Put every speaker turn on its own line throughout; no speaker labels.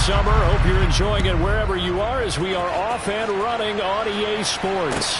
summer. Hope you're enjoying it wherever you are as we are off and running on EA Sports.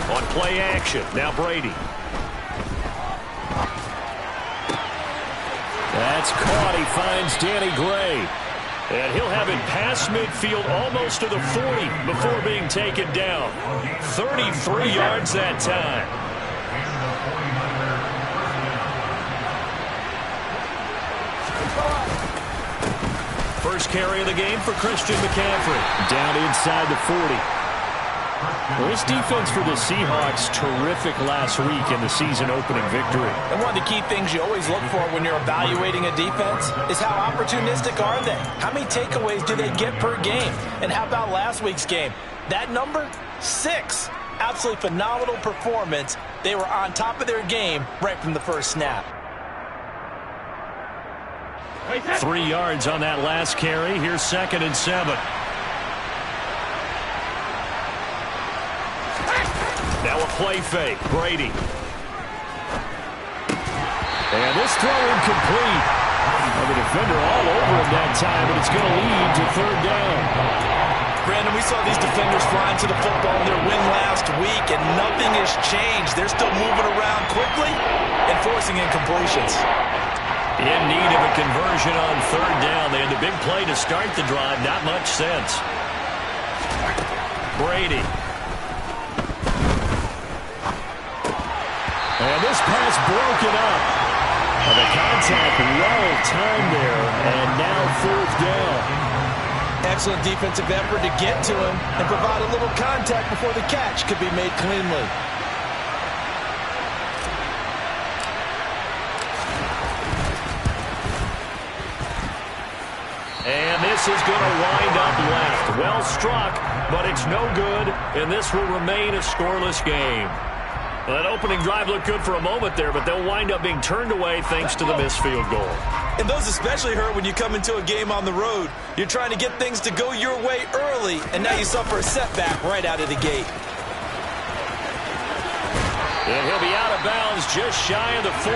On play action, now Brady. That's caught. He finds Danny Gray. And he'll have it past midfield almost to the 40 before being taken down. 33 yards that time. First carry of the game for Christian McCaffrey. Down inside the 40.
Well, this defense for the Seahawks, terrific last week in the season-opening victory.
And one of the key things you always look for when you're evaluating a defense is how opportunistic are they? How many takeaways do they get per game? And how about last week's game? That number? 6. Absolutely phenomenal performance. They were on top of their game right from the first snap.
3 yards on that last carry. Here's 2nd and 7. Now a play fake. Brady.
And this throw incomplete. Well, the defender all over him that time, and it's going to lead to 3rd down.
Brandon, we saw these defenders flying to the football in their win last week, and nothing has changed. They're still moving around quickly and forcing incompletions.
In need of a conversion on 3rd down. They had the big play to start the drive. Not much sense. Brady.
And this pass broken up. Well, the contact well timed there, and now 4th down.
Excellent defensive effort to get to him and provide a little contact before the catch could be made cleanly.
And this is going to wind up left. Well struck, but it's no good, and this will remain a scoreless game. Well, that opening drive looked good for a moment there, but they'll wind up being turned away thanks to the missed field goal.
And those especially hurt when you come into a game on the road. You're trying to get things to go your way early, and now you suffer a setback right out of the gate.
And he'll be out of bounds just shy of the 40.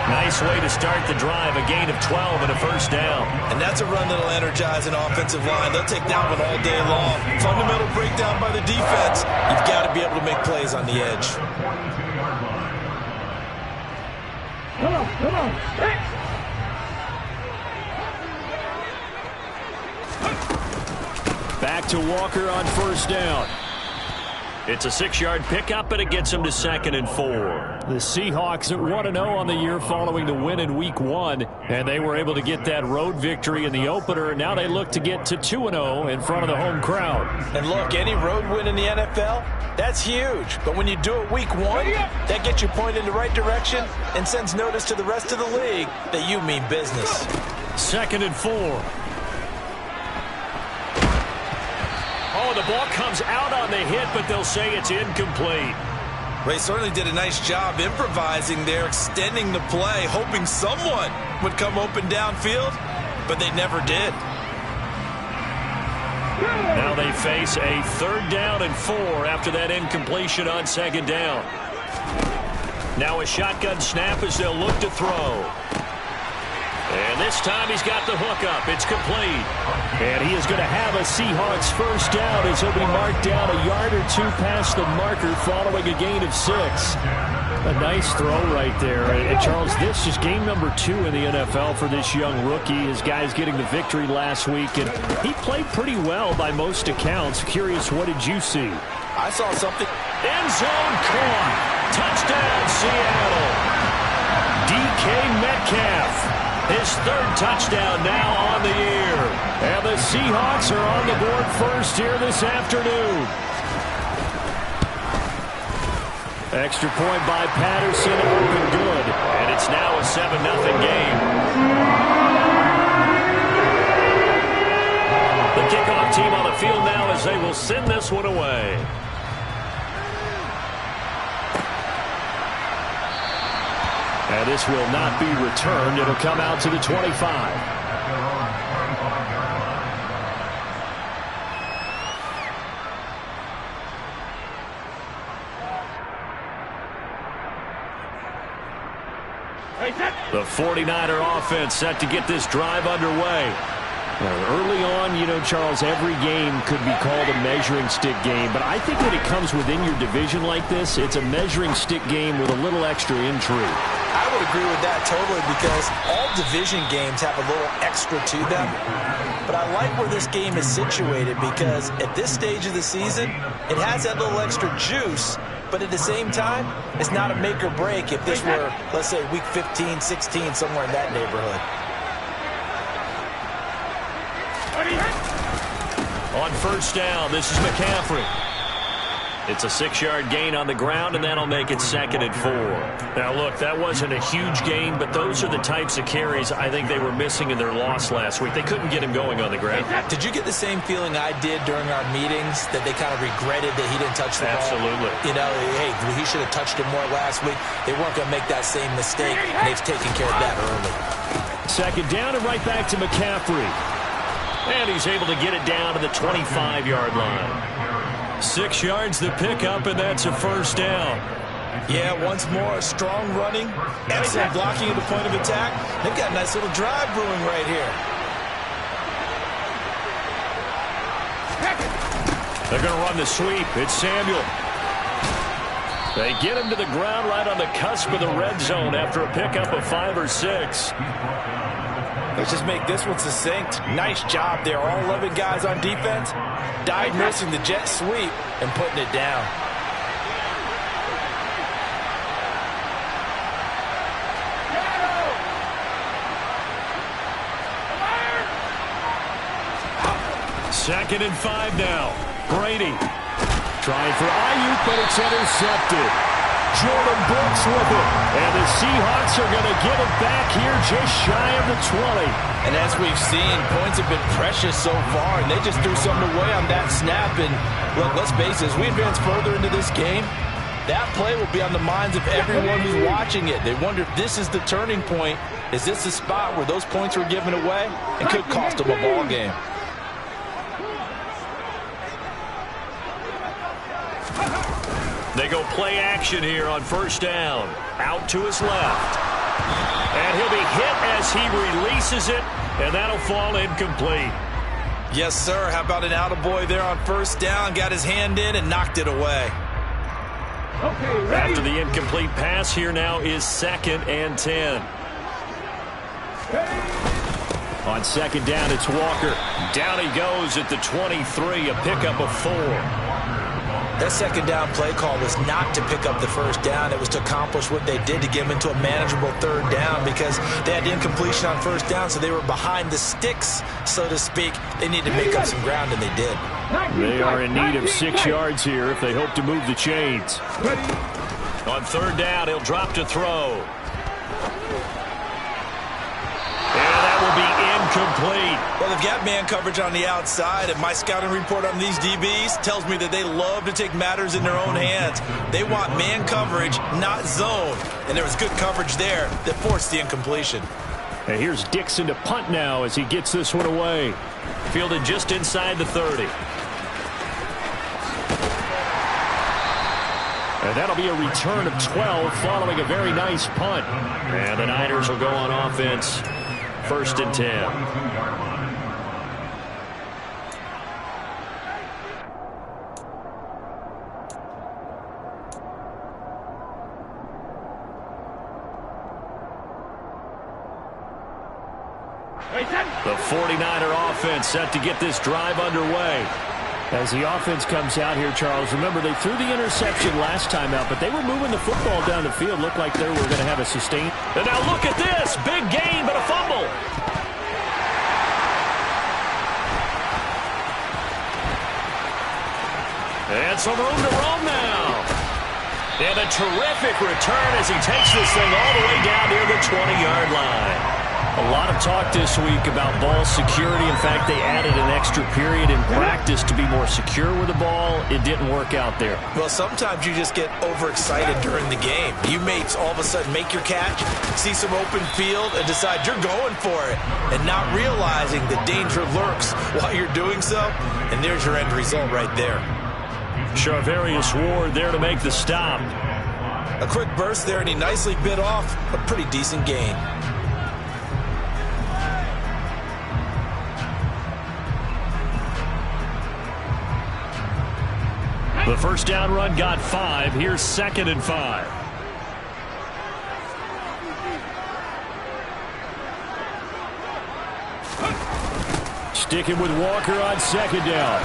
Nice way to start the drive, a gain of 12 and a 1st down.
And that's a run that'll energize an offensive line. They'll take that one all day long. Fundamental breakdown by the defense. You've got to be able to make plays on the edge.
Come on.
Back to Walker on 1st down.
It's a 6-yard pickup, and it gets him to 2nd and 4.
The Seahawks at 1-0 on the year following the win in Week 1, and they were able to get that road victory in the opener. Now they look to get to 2-0 in front of the home crowd.
And look, any road win in the NFL, that's huge. But when you do it Week 1, that gets you pointed in the right direction and sends notice to the rest of the league that you mean business.
2nd and 4.
Oh, the ball comes out on the hit, but they'll say it's incomplete.
They certainly did a nice job improvising there, extending the play, hoping someone would come open downfield, but they never did.
Now they face a 3rd down and 4 after that incompletion on 2nd down. Now a shotgun snap as they'll look to throw. And this time he's got the hook up. It's complete.
And he is going to have a Seahawks 1st down as he'll be marked down a yard or 2 past the marker following a gain of 6. A nice throw right there. And Charles, this is game number 2 in the NFL for this young rookie. His guys getting the victory last week, and he played pretty well by most accounts. Curious, what did you see?
I saw something.
End zone caught. Touchdown, Seattle. DK Metcalf. His 3rd touchdown now on the year. And the Seahawks are on the board first here this afternoon.
Extra point by Patterson, up and good.
And it's now a 7-0 game. team on the field now as they will send this one away.
And this will not be returned. It'll come out to the 25.
The 49er offense set to get this drive underway.
Early on, you know, Charles, every game could be called a measuring stick game. But I think when it comes within your division like this, it's a measuring stick game with a little extra intrigue.
I would agree with that totally because all division games have a little extra to them. But I like where this game is situated because at this stage of the season, it has that little extra juice. But at the same time, it's not a make or break if this were, let's say, week 15, 16, somewhere in that neighborhood.
On first down, this is McCaffrey. It's a 6-yard gain on the ground, and that'll make it 2nd and 4.
Now, look, that wasn't a huge gain, but those are the types of carries I think they were missing in their loss last week. They couldn't get him going on the ground.
Did you get the same feeling I did during our meetings, that they kind of regretted that he didn't touch the ball?
Absolutely.
You know, hey, he should have touched him more last week. They weren't going to make that same mistake, and they've taken care of that early.
2nd down and right back to McCaffrey.
And he's able to get it down to the 25-yard line. 6 yards the pickup, and that's a first down.
Yeah, once more, strong running, excellent blocking at the point of attack. They've got a nice little drive brewing right here.
They're going to run the sweep. It's Samuel. They get him to the ground right on the cusp of the red zone after a pickup of 5 or 6.
Let's just make this one succinct. Nice job there. All 11 guys on defense diagnosing the jet sweep and putting it down.
Second and 5 now. Brady trying for Ayuk, but it's intercepted. Jordan Brooks with it. And the Seahawks are going to get it back here just shy of the 20.
And as we've seen, points have been precious so far, and they just threw something away on that snap. And look, let's face it, as we advance further into this game, that play will be on the minds of everyone who's watching it. They wonder if this is the turning point. Is this the spot where those points were given away? It could cost them a ball game.
They go play action here on first down. Out to his left. And he'll be hit as he releases it, and that'll fall incomplete.
Yes, sir. How about an attaboy there on first down? Got his hand in and knocked it away.
Okay, after the incomplete pass, here now is 2nd and 10. On 2nd down, it's Walker. Down he goes at the 23, a pickup of 4.
That 2nd down play call was not to pick up the first down. It was to accomplish what they did to get them into a manageable 3rd down because they had incompletion on first down, so they were behind the sticks, so to speak. They needed to make up some ground, and they did.
They are in need of 6 yards here if they hope to move the chains.
On 3rd down, he'll drop to throw. And that will be incomplete.
Well, they've got man coverage on the outside, and my scouting report on these DBs tells me that they love to take matters in their own hands. They want man coverage, not zone. And there was good coverage there that forced the incompletion.
And here's Dixon to punt now as he gets this one away.
Fielded just inside the 30.
And that'll be a return of 12 following a very nice punt.
And the Niners will go on offense. 1st and 10. The 49er offense set to get this drive underway.
As the offense comes out here, Charles, remember they threw the interception last time out, but they were moving the football down the field. Looked like they were going to have a sustained.
And now look at this. Big gain, but a fumble. And some room to roam now. And a terrific return as he takes this thing all the way down near the 20-yard line.
A lot of talk this week about ball security. In fact, they added an extra period in practice to be more secure with the ball. It didn't work out there.
Well, sometimes you just get overexcited during the game. You may all of a sudden make your catch, see some open field, and decide you're going for it, and not realizing the danger lurks while you're doing so. And there's your end result right there.
Charvarius Ward there to make the stop.
A quick burst there, and he nicely bit off a pretty decent gain.
The first down run got 5. Here's 2nd and 5. Sticking with Walker on 2nd down.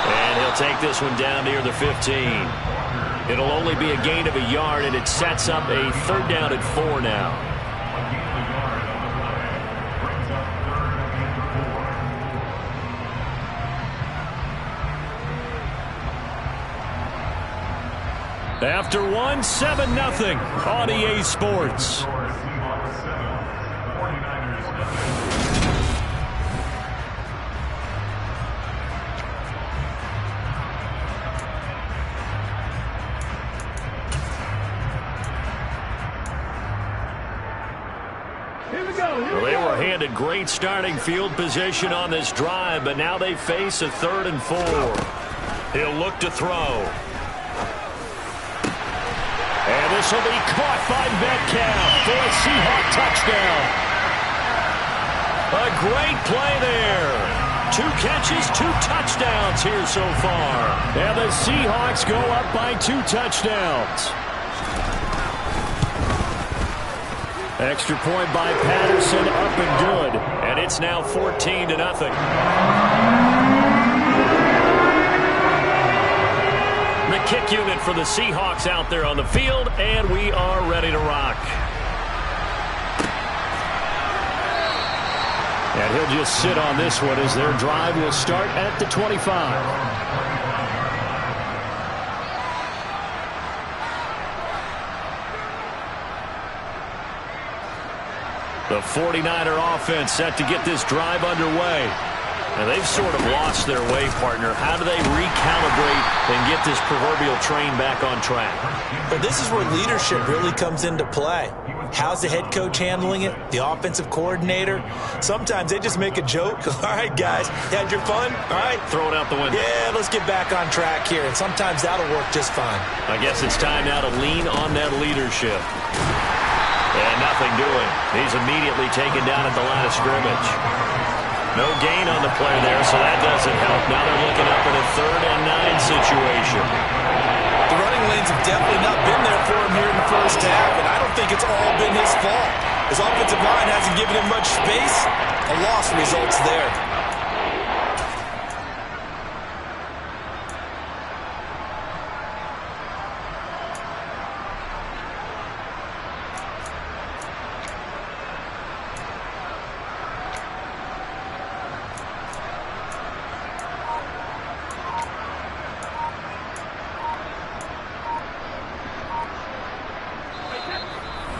And he'll take this one down near the 15. It'll only be a gain of a yard, and it sets up a 3rd down and 4 now. After 1, 7-0 on EA Sports. Well, they were handed great starting field position on this drive, but now they face a 3rd and 4. He'll look to throw. And this will be caught by Metcalf for a Seahawk touchdown. A great play there. 2 catches, 2 touchdowns here so far. And the Seahawks go up by 2 touchdowns. Extra point by Patterson, up and good. And it's now 14-0. The kick unit for the Seahawks out there on the field, and we are ready to rock. And he'll just sit on this one as their drive will start at the 25. The 49er offense set to get this drive underway. And they've sort of lost their way, partner. How do they recalibrate and get this proverbial train back on track?
Well, this is where leadership really comes into play. How's the head coach handling it? The offensive coordinator? Sometimes they just make a joke. All right, guys, you had your fun? All right.
Throw it out the window.
Yeah, let's get back on track here. And sometimes that'll work just fine.
I guess it's time now to lean on that leadership. And nothing doing. He's immediately taken down at the line of scrimmage. No gain on the play there, so that doesn't help. Now they're looking up at a 3rd and 9 situation.
The running lanes have definitely not been there for him here in the first half, and I don't think it's all been his fault. His offensive line hasn't given him much space. A loss results there.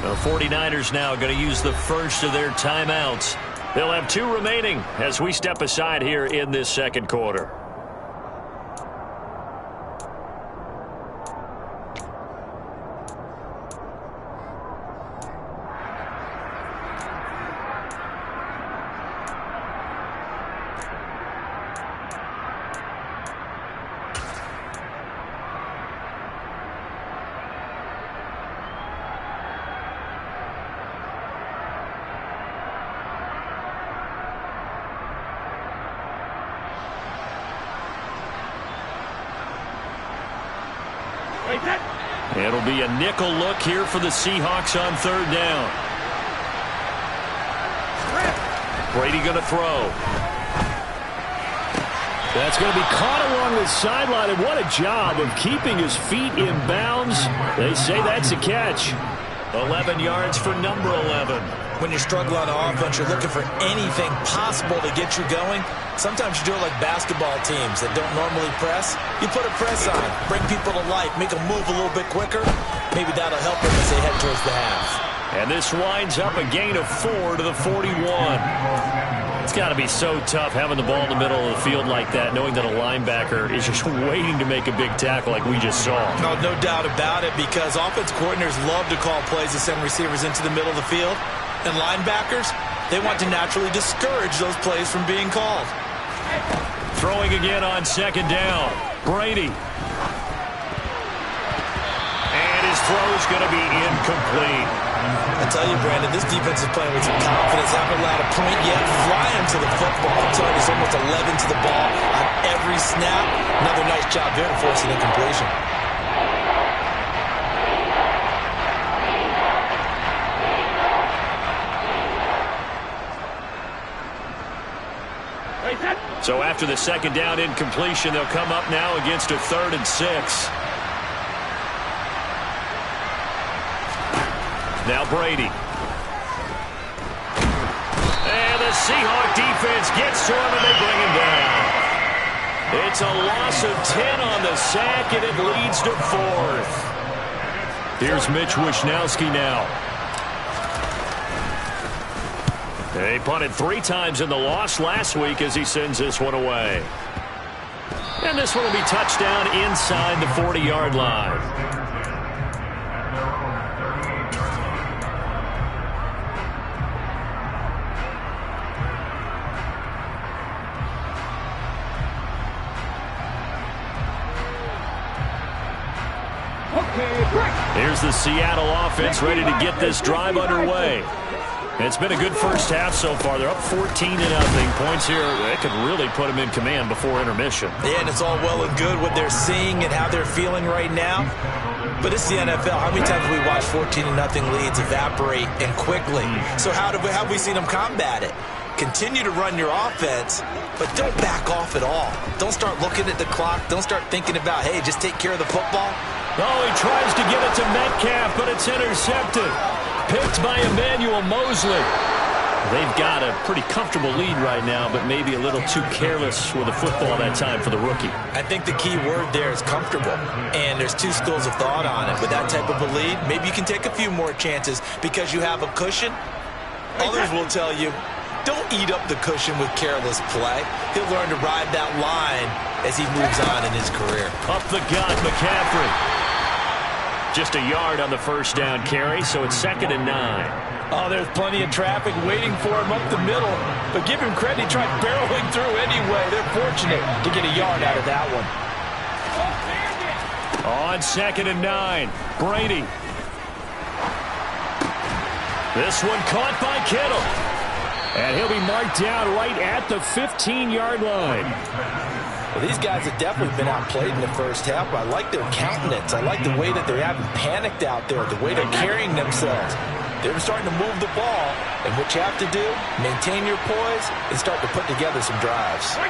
The 49ers now going to use the first of their timeouts. They'll have 2 remaining as we step aside here in this 2nd quarter. It'll be a nickel look here for the Seahawks on 3rd down. Brady going to throw. That's going to be caught along the sideline, and what a job of keeping his feet in bounds. They say that's a catch. 11 yards for number 11.
When you're struggling on offense, you're looking for anything possible to get you going. Sometimes you do it like basketball teams that don't normally press. You put a press on, bring people to life, make them move a little bit quicker. Maybe that'll help them as they head towards the half.
And this winds up a gain of 4 to the 41. It's got to be so tough having the ball in the middle of the field like that, knowing that a linebacker is just waiting to make a big tackle like we just saw.
No doubt about it, because offense coordinators love to call plays to send receivers into the middle of the field. And linebackers, they want to naturally discourage those plays from being called.
Throwing again on second down. Brady. And his throw is going to be incomplete.
I tell you, Brandon, this defense is playing with some confidence. Haven't allowed a point yet. Flying to the football. I'm telling you, it's almost 11 to the ball on every snap. Another nice job there to force an incompletion.
So after the second down incompletion, they'll come up now against a 3rd and 6. Now Brady. And the Seahawk defense gets to him and they bring him down. It's a loss of 10 on the sack and it leads to 4th. Here's Mitch Wishnowski now. They punted 3 times in the loss last week as he sends this one away. And this one will be touchdown inside the 40-yard line. Here's the Seattle offense ready to get this drive underway. It's been a good first half so far. They're up 14-0. Points here, they could really put them in command before intermission.
Yeah, and it's all well and good what they're seeing and how they're feeling right now. But it's the NFL. How many times have we watched 14-0 leads evaporate and quickly? So how have we seen them combat it? Continue to run your offense, but don't back off at all. Don't start looking at the clock. Don't start thinking about, hey, just take care of the football.
Oh, he tries to get it to Metcalf, but it's intercepted. Picked by Emmanuel Mosley. They've got a pretty comfortable lead right now, but maybe a little too careless with the football that time for the rookie.
I think the key word there is comfortable, and there's 2 schools of thought on it. With that type of a lead, maybe you can take a few more chances because you have a cushion. Others will tell you, don't eat up the cushion with careless play. He'll learn to ride that line as he moves on in his career.
Up the gut, McCaffrey. Just a yard on the first down carry, so it's 2nd and 9.
Oh, there's plenty of traffic waiting for him up the middle. But give him credit, he tried barreling through anyway. They're fortunate to get a yard out of that one.
On 2nd and 9, Brady. This one caught by Kittle. And he'll be marked down right at the 15-yard line.
Well, these guys have definitely been outplayed in the first half. I like their countenance. I like the way that they haven't panicked out there, the way they're carrying themselves. They're starting to move the ball, and what you have to do, maintain your poise and start to put together some drives.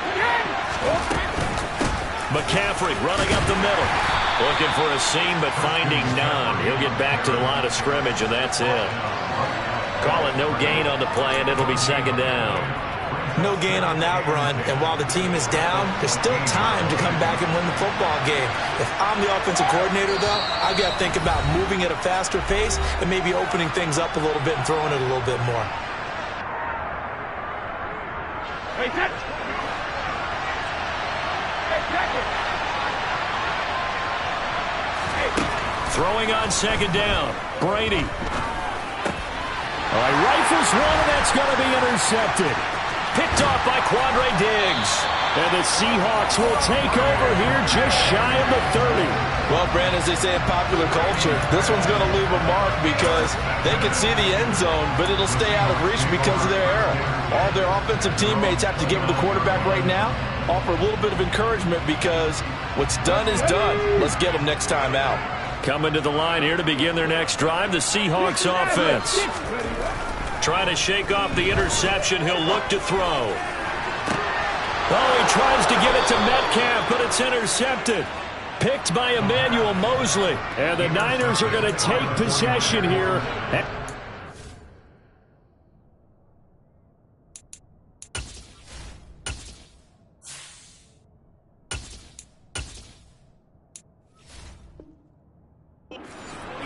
McCaffrey running up the middle. Looking for a seam, but finding none. He'll get back to the line of scrimmage, and that's it. Call it no gain on the play, and it'll be 2nd down.
No gain on that run, and while the team is down, there's still time to come back and win the football game. If I'm the offensive coordinator, though, I've got to think about moving at a faster pace and maybe opening things up a little bit and throwing it a little bit more.
Throwing on 2nd down, Brady. All right, rifles one, and that's going to be intercepted. Picked off by Quandre Diggs. And the Seahawks will take over here just shy of the 30.
Well, Brandon, as they say in popular culture, this one's going to leave a mark because they can see the end zone, but it'll stay out of reach because of their error. All their offensive teammates have to give the quarterback right now, offer a little bit of encouragement because what's done is done. Let's get them next time out.
Coming to the line here to begin their next drive, the Seahawks offense. Trying to shake off the interception. He'll look to throw. Oh, he tries to get it to Metcalf, but it's intercepted. Picked by Emmanuel Mosley. And the Niners are going to take possession here.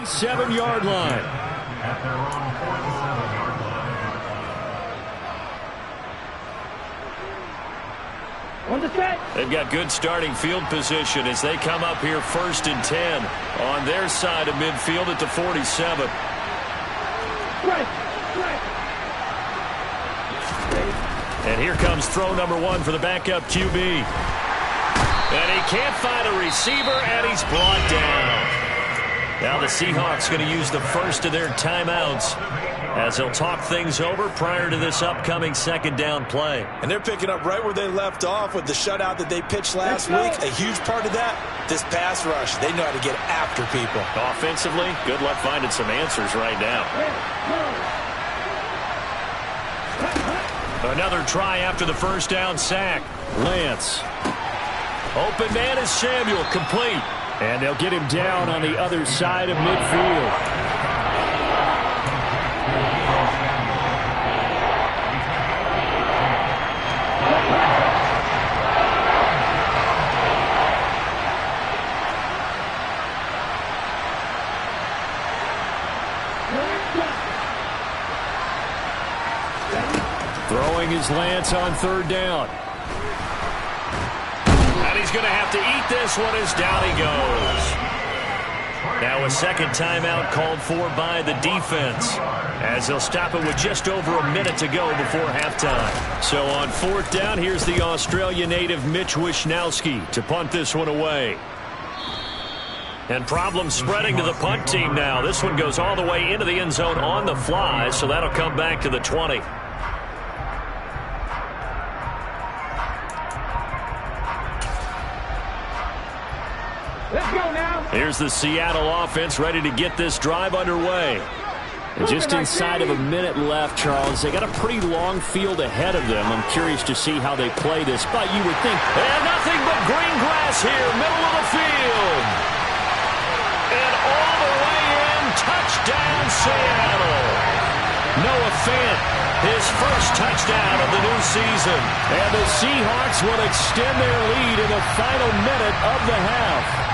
Seven-yard line.
They've got good starting field position as they come up here 1st and 10 on their side of midfield at the 47. And here comes throw number 1 for the backup QB. And he can't find a receiver, and he's brought down. Now the Seahawks going to use the first of their timeouts as they'll talk things over prior to this upcoming 2nd down play.
And they're picking up right where they left off with the shutout that they pitched last week. A huge part of that, this pass rush. They know how to get after people.
Offensively, good luck finding some answers right now. Another try after the first down sack. Lance. Open man is Samuel, complete.
And they'll get him down on the other side of midfield. Throwing his Lance on 3rd down.
And he's going to have to eat this one as down he goes. Now a 2nd timeout called for by the defense as they'll stop it with just over a minute to go before halftime. So on 4th down, here's the Australia native Mitch Wishnowsky to punt this one away. And problems spreading to the punt team now. This one goes all the way into the end zone on the fly, so that'll come back to the 20. Here's the Seattle offense ready to get this drive underway.
And just inside of a minute left, Charles. They got a pretty long field ahead of them. I'm curious to see how they play this. But you would think,
and nothing but green grass here, middle of the field. And all the way in, touchdown Seattle. Noah Fant, his first touchdown of the new season.
And the Seahawks will extend their lead in the final minute of the half.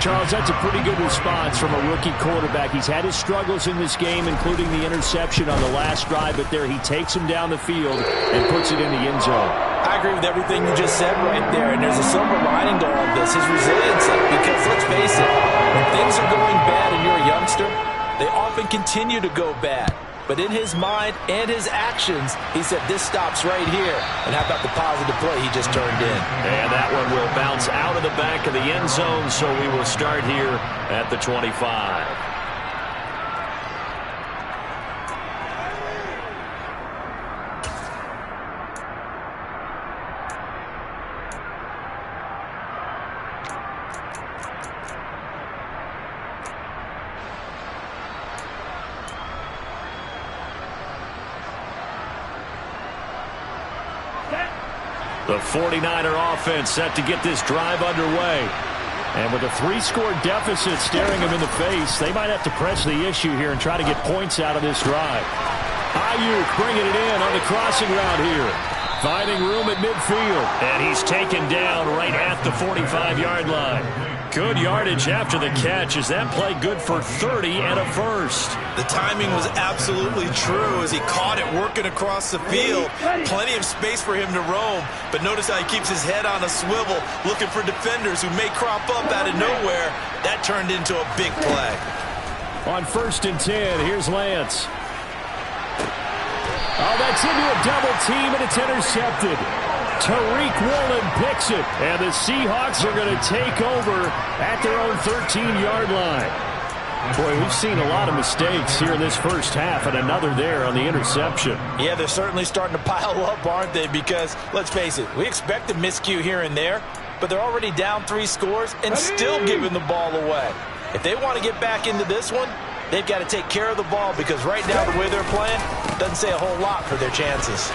Charles, that's a pretty good response from a rookie quarterback. He's had his struggles in this game, including the interception on the last drive, but there he takes him down the field and puts it in the end zone.
I agree with everything you just said right there, and there's a silver lining to all of this, his resiliency. Because let's face it, when things are going bad and you're a youngster, they often continue to go bad. But in his mind and his actions, he said, this stops right here. And how about the positive play he just turned in?
And that one will bounce out of the back of the end zone, so we will start here at the 25. The 49er offense set to get this drive underway. And with a 3-score deficit staring them in the face, they might have to press the issue here and try to get points out of this drive. Ayuk bringing it in on the crossing route here. Finding room at midfield. And he's taken down right at the 45-yard line. Good yardage after the catch as that play good for 30 and a first.
The timing was absolutely true as he caught it working across the field. Plenty of space for him to roam, but notice how he keeps his head on a swivel looking for defenders who may crop up out of nowhere. That turned into a big play.
On 1st and 10, here's Lance. Oh, that's into a double team, and it's intercepted. Tariq Woolen picks it, and the Seahawks are going to take over at their own 13-yard line. Boy, we've seen a lot of mistakes here in this first half, and another there on the interception.
Yeah, they're certainly starting to pile up, aren't they? Because, let's face it, we expect a miscue here and there, but they're already down 3 scores and still giving the ball away. If they want to get back into this one, they've got to take care of the ball because right now the way they're playing doesn't say a whole lot for their chances.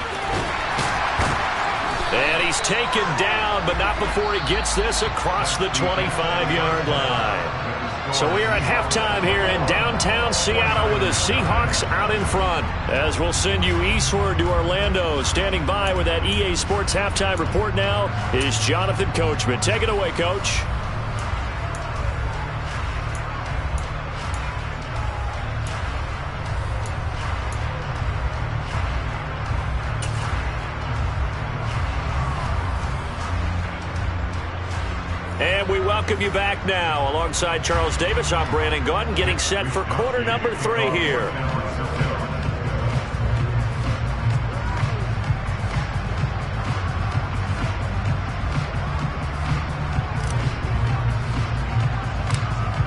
And he's taken down, but not before he gets this across the 25-yard line. So we are at halftime here in downtown Seattle with the Seahawks out in front. As we'll send you eastward to Orlando. Standing by with that EA Sports halftime report now is Jonathan Coachman. Take it away, Coach. And we welcome you back now. Alongside Charles Davis, I'm Brandon Gaudin, getting set for quarter number 3 here.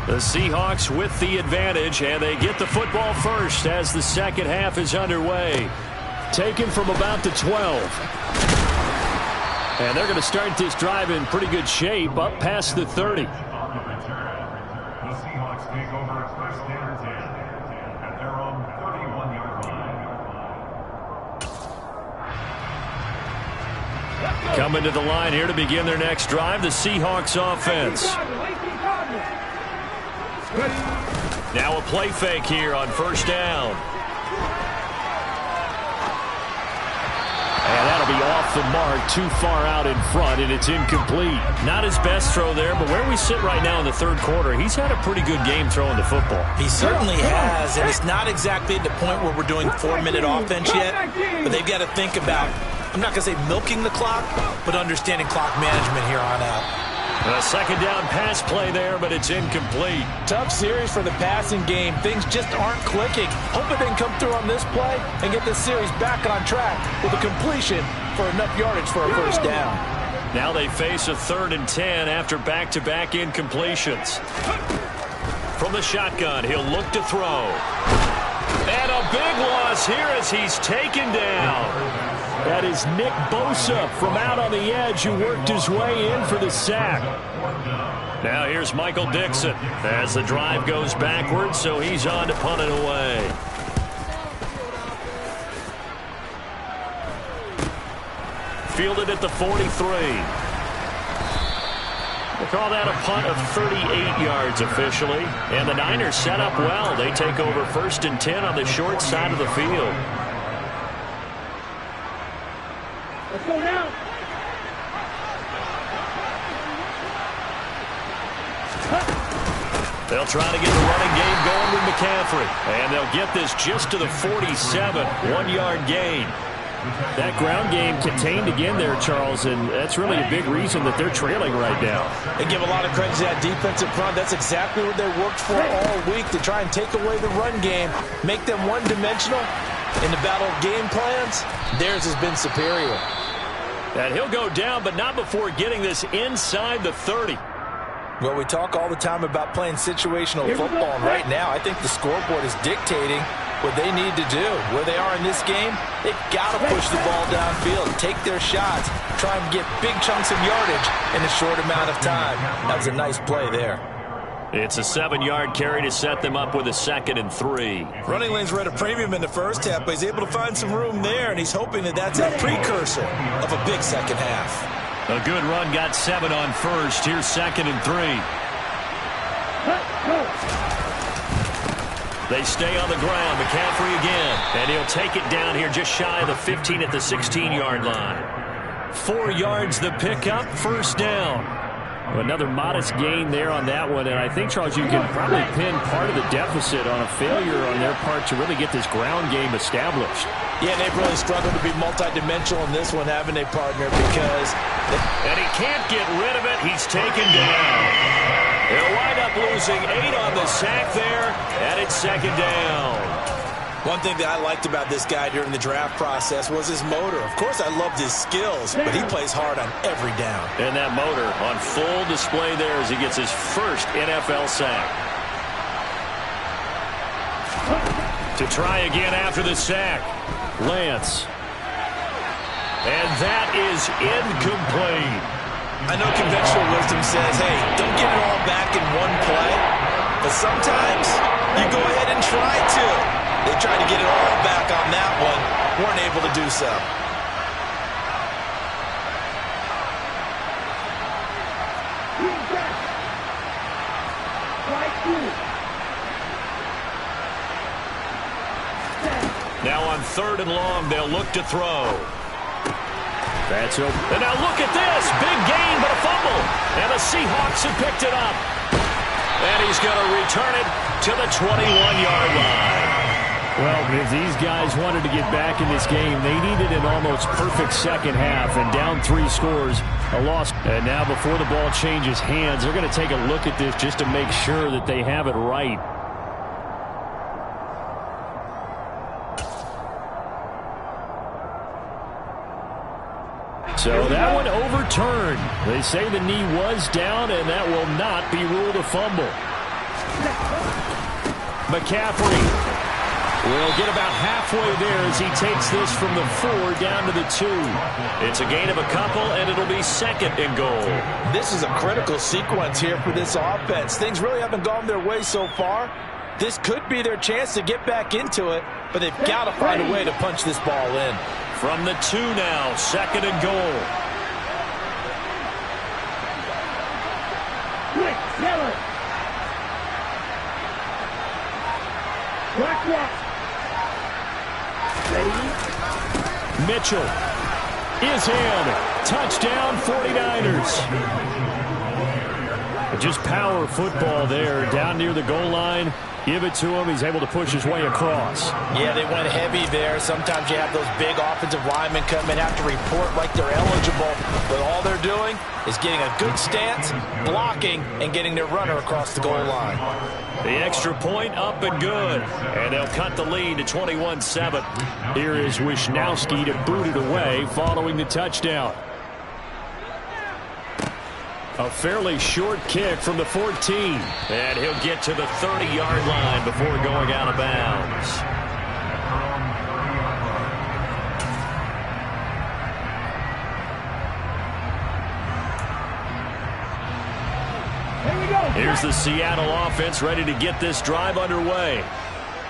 The Seahawks with the advantage, and they get the football first as the second half is underway.
Taken from about the 12. And they're going to start this drive in pretty good shape, up past the 30.
The Seahawks take over first and 10 at their own 31-yard line.
Coming to the line here to begin their next drive, the Seahawks offense.
Now a play fake here on first down.
And that'll be off the mark, too far out in front, and it's incomplete.
Not his best throw there, but where we sit right now in the third quarter, he's had a pretty good game throwing the football.
He certainly has, and it's not exactly at the point where we're doing 4-minute offense yet, but they've got to think about, I'm not going to say milking the clock, but understanding clock management here on out.
A second down pass play there, but it's incomplete.
Tough series for the passing game. Things just aren't clicking. Hoping they can come through on this play and get this series back on track with a completion for enough yardage for a first down.
Now they face a 3rd and 10 after back-to-back incompletions.
From the shotgun, he'll look to throw. And a big loss here as he's taken down.
That is Nick Bosa from out on the edge who worked his way in for the sack.
Now here's Michael Dixon as the drive goes backwards, so he's on to punt it away. Fielded at the 43. They call that a punt of 38 yards officially. And the Niners set up well. They take over 1st and 10 on the short side of the field.
Let's go now.
They'll try to get the running game going with McCaffrey. And they'll get this just to the 47. 1-yard gain.
That ground game contained again there, Charles, and that's really a big reason that they're trailing right now.
They give a lot of credit to that defensive front. That's exactly what they worked for all week, to try and take away the run game, make them one-dimensional. In the battle of game plans, theirs has been superior.
And he'll go down, but not before getting this inside the 30.
Well, we talk all the time about playing situational football, and right now I think the scoreboard is dictating what they need to do. Where they are in this game, they've got to push the ball downfield, take their shots, try and get big chunks of yardage in a short amount of time. That was a nice play there.
It's a 7-yard carry to set them up with a 2nd and 3.
Running lanes were at a premium in the first half, but he's able to find some room there, and he's hoping that that's a precursor of a big second half.
A good run, got 7 on first. Here's 2nd and 3. They stay on the ground. McCaffrey again. And he'll take it down here just shy of the 15 at the 16-yard line. 4 yards the pickup, first down.
Another modest gain there on that one, and I think, Charles, you can probably pin part of the deficit on a failure on their part to really get this ground game established.
Yeah, they've really struggled to be multidimensional in this one, haven't they, partner? Because...
And he can't get rid of it. He's taken down. They'll wind up losing 8 on the sack there, and it's 2nd down.
One thing that I liked about this guy during the draft process was his motor. Of course, I loved his skills, but he plays hard on every down.
And that motor on full display there as he gets his first NFL sack. To try again after the sack, Lance. And that is incomplete.
I know conventional wisdom says, hey, don't get it all back in one play. But sometimes you go ahead and try to. They tried to get it all back on that one. Weren't able to do so.
Now on 3rd and long, they'll look to throw.
That's open.
And now look at this. Big gain, but a fumble. And the Seahawks have picked it up. And he's going to return it to the 21-yard line.
Well, if these guys wanted to get back in this game, they needed an almost perfect second half, and down 3 scores, a loss. And now before the ball changes hands, they're going to take a look at this just to make sure that they have it right. So that one overturned. They say the knee was down, and that will not be ruled a fumble. McCaffrey will get about halfway there as he takes this from the 4 down to the 2.
It's a gain of a couple, and it'll be 2nd and goal.
This is a critical sequence here for this offense. Things really haven't gone their way so far. This could be their chance to get back into it, but they've got to find a way to punch this ball in.
From the 2 now, 2nd and goal.
Quick, Taylor. Black.
Mitchell is in. Touchdown 49ers. Just power football there down near the goal line. Give it to him. He's able to push his way across.
Yeah, they went heavy there. Sometimes you have those big offensive linemen come in, have to report like they're eligible. But all they're doing is getting a good stance, blocking, and getting their runner across the goal line.
The extra point up and good. And they'll cut the lead to 21-7.
Here is Wisnowski to boot it away following the touchdown. A fairly short kick from the 14.
And he'll get to the 30-yard line before going out of bounds.
Here's the Seattle offense ready to get this drive underway.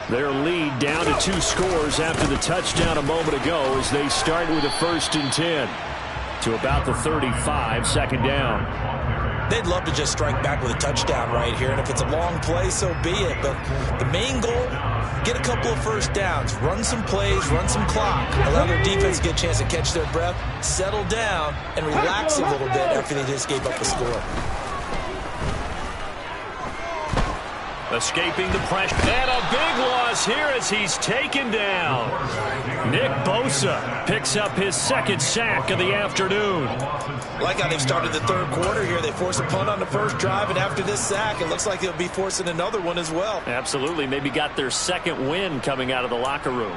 Their lead down to 2 scores after the touchdown a moment ago as they start with a 1st and 10 to about the 35, 2nd down.
They'd love to just strike back with a touchdown right here, and if it's a long play, so be it. But the main goal, get a couple of first downs, run some plays, run some clock, allow their defense to get a chance to catch their breath, settle down, and relax a little bit after they just gave up a score.
Escaping the pressure. And a big loss here as he's taken down.
Nick Bosa picks up his 2nd sack of the afternoon.
Like how they've started the 3rd quarter here. They force a punt on the 1st drive, and after this sack, it looks like they'll be forcing another one as well.
Absolutely. Maybe got their 2nd win coming out of the locker room.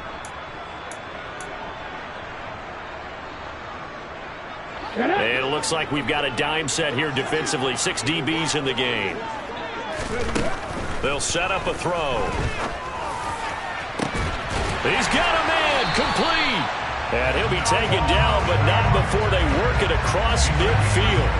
And it looks like we've got a dime set here defensively. 6 DBs in the game. They'll set up a throw. He's got a man complete. And he'll be taken down, but not before they work it across midfield.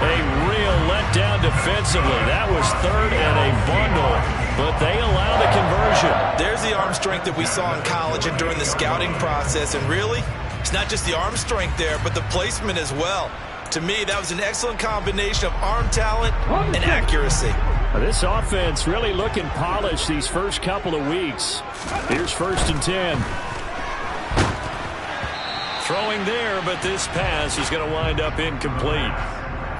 A real letdown defensively. That was 3rd and a bundle, but they allow the conversion.
There's the arm strength that we saw in college and during the scouting process. And really, it's not just the arm strength there, but the placement as well. To me, that was an excellent combination of arm talent and accuracy.
This offense really looking polished these first couple of weeks. Here's 1st and 10.
Throwing there, but this pass is going to wind up incomplete.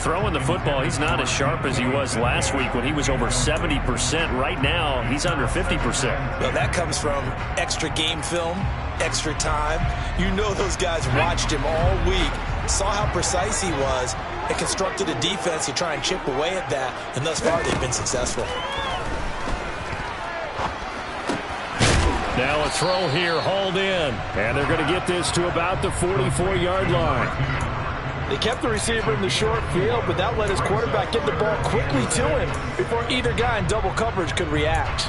Throwing the football, he's not as sharp as he was last week when he was over 70%. Right now, he's under 50%.
Well, that comes from extra game film, extra time. You know those guys watched him all week, saw how precise he was, and constructed a defense to try and chip away at that, and thus far they've been successful.
Now a throw here, hauled in, and they're going to get this to about the 44-yard line.
They kept the receiver in the short field, but that let his quarterback get the ball quickly to him before either guy in double coverage could react.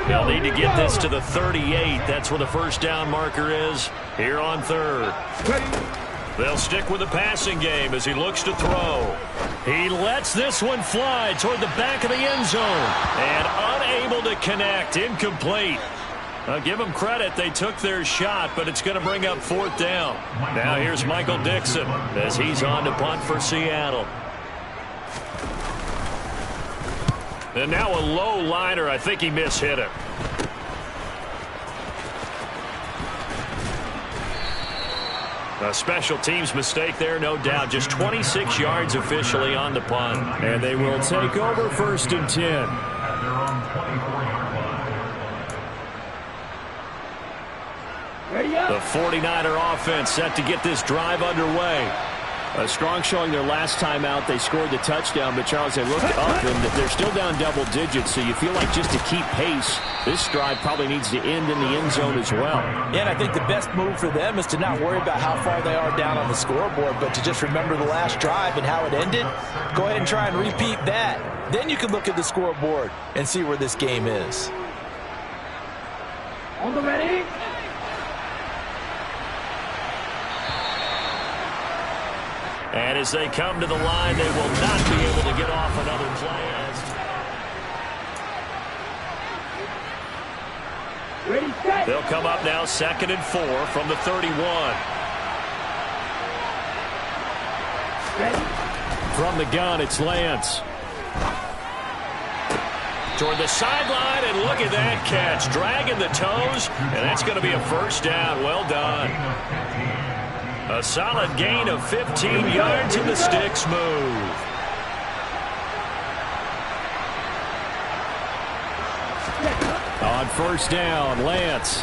They'll need to get this to the 38. That's where the 1st down marker is here on 3rd. They'll stick with the passing game as he looks to throw.
He lets this one fly toward the back of the end zone.
And unable to connect. Incomplete.
I'll give them credit. They took their shot, but it's going to bring up 4th down. Now here's Michael Dixon as he's on to punt for Seattle.
And now a low liner. I think he mishit it.
A special teams mistake there, no doubt. Just 26 yards officially on the punt. And they will take over 1st and 10.
At their own 24-yard line.
Ready up.
The 49er offense set to get this drive underway. A strong showing their last time out. They scored the touchdown, but Charles, they looked up, and they're still down double digits, so you feel like just to keep pace, this drive probably needs to end in the end zone as well.
Yeah, and I think the best move for them is to not worry about how far they are down on the scoreboard, but to just remember the last drive and how it ended. Go ahead and try and repeat that. Then you can look at the scoreboard and see where this game is.
On the ready.
And as they come to the line, they will not be able to get off another play.
Ready, set.
They'll come up now 2nd and 4 from the 31.
Ready.
From the gun, it's Lance. Toward the sideline, and look at that catch. Dragging the toes, and that's going to be a 1st down. Well done. A solid gain of 15 yards, and the sticks move. On 1st down, Lance.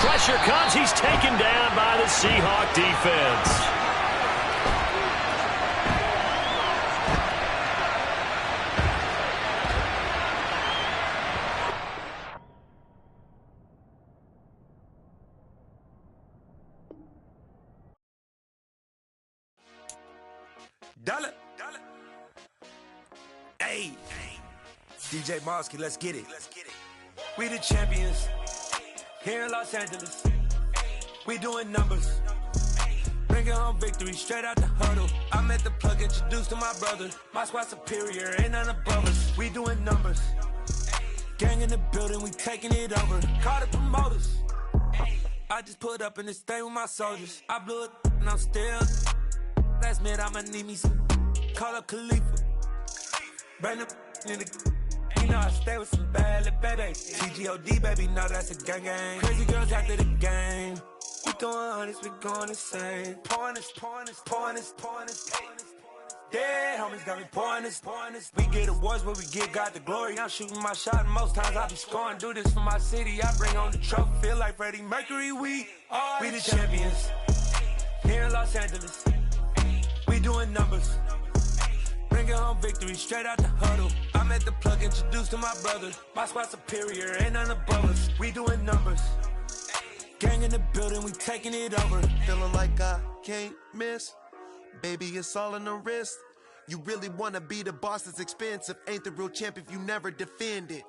Pressure comes. He's taken down by the Seahawk defense.
Dollar. Hey. DJ Mosky, let's get it. We the champions here in Los Angeles. We doing numbers. Bringing home victory straight out the huddle. I'm at the plug, introduced to my brother. My squad superior, ain't none above us. We doing numbers. Gang in the building, we taking it over. Call the promoters. I just put up in this thing with my soldiers. I blew it and I'm still. Last minute, I'ma need me some. Call up Khalifa. Bring up in the. You know I stay with some bad little baby. TGOD, baby, no, that's a gang gang. Crazy girls after the game. We doing honest, we going insane. Pouring this. Yeah, homies got me pouring this. We get awards, but we get God the glory. I'm shooting my shot, and most times I be scoring. Do this for my city, I bring on the trophy. Feel like Freddie Mercury, we the champions here in Los Angeles. We doing numbers. Bringing home victory straight out the huddle. I'm at the plug, introduced to my brother. My squad superior, ain't none above us. We doing numbers. Gang in the building, we taking it over.
Feeling like I can't miss. Baby, it's all in the wrist. You really wanna be the boss, it's expensive. Ain't the real champ if you never defend it.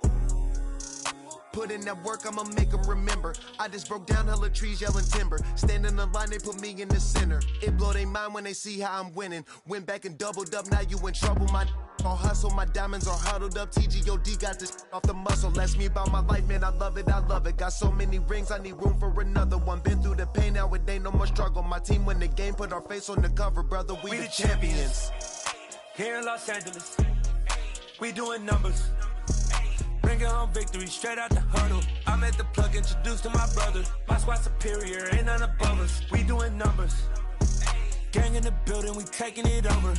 Put in that work, I'ma make them remember. I just broke down hella trees, yelling timber. Stand in the line, they put me in the center. It blow they mind when they see how I'm winning. Went back and doubled up, now you in trouble. My all hustle, my diamonds are huddled up. TGOD got this off the muscle. Ask me about my life, man, I love it. Got so many rings, I need room for another one. Been through the pain, now it ain't no more struggle. My team win the game, put our face on the cover, brother. We the champions.
Here in Los Angeles, we doing numbers. Bringing home victory straight out the huddle. I'm at the plug, introduced to my brother. My squad superior, ain't none above us. We doing numbers. Gang in the building, we taking it over.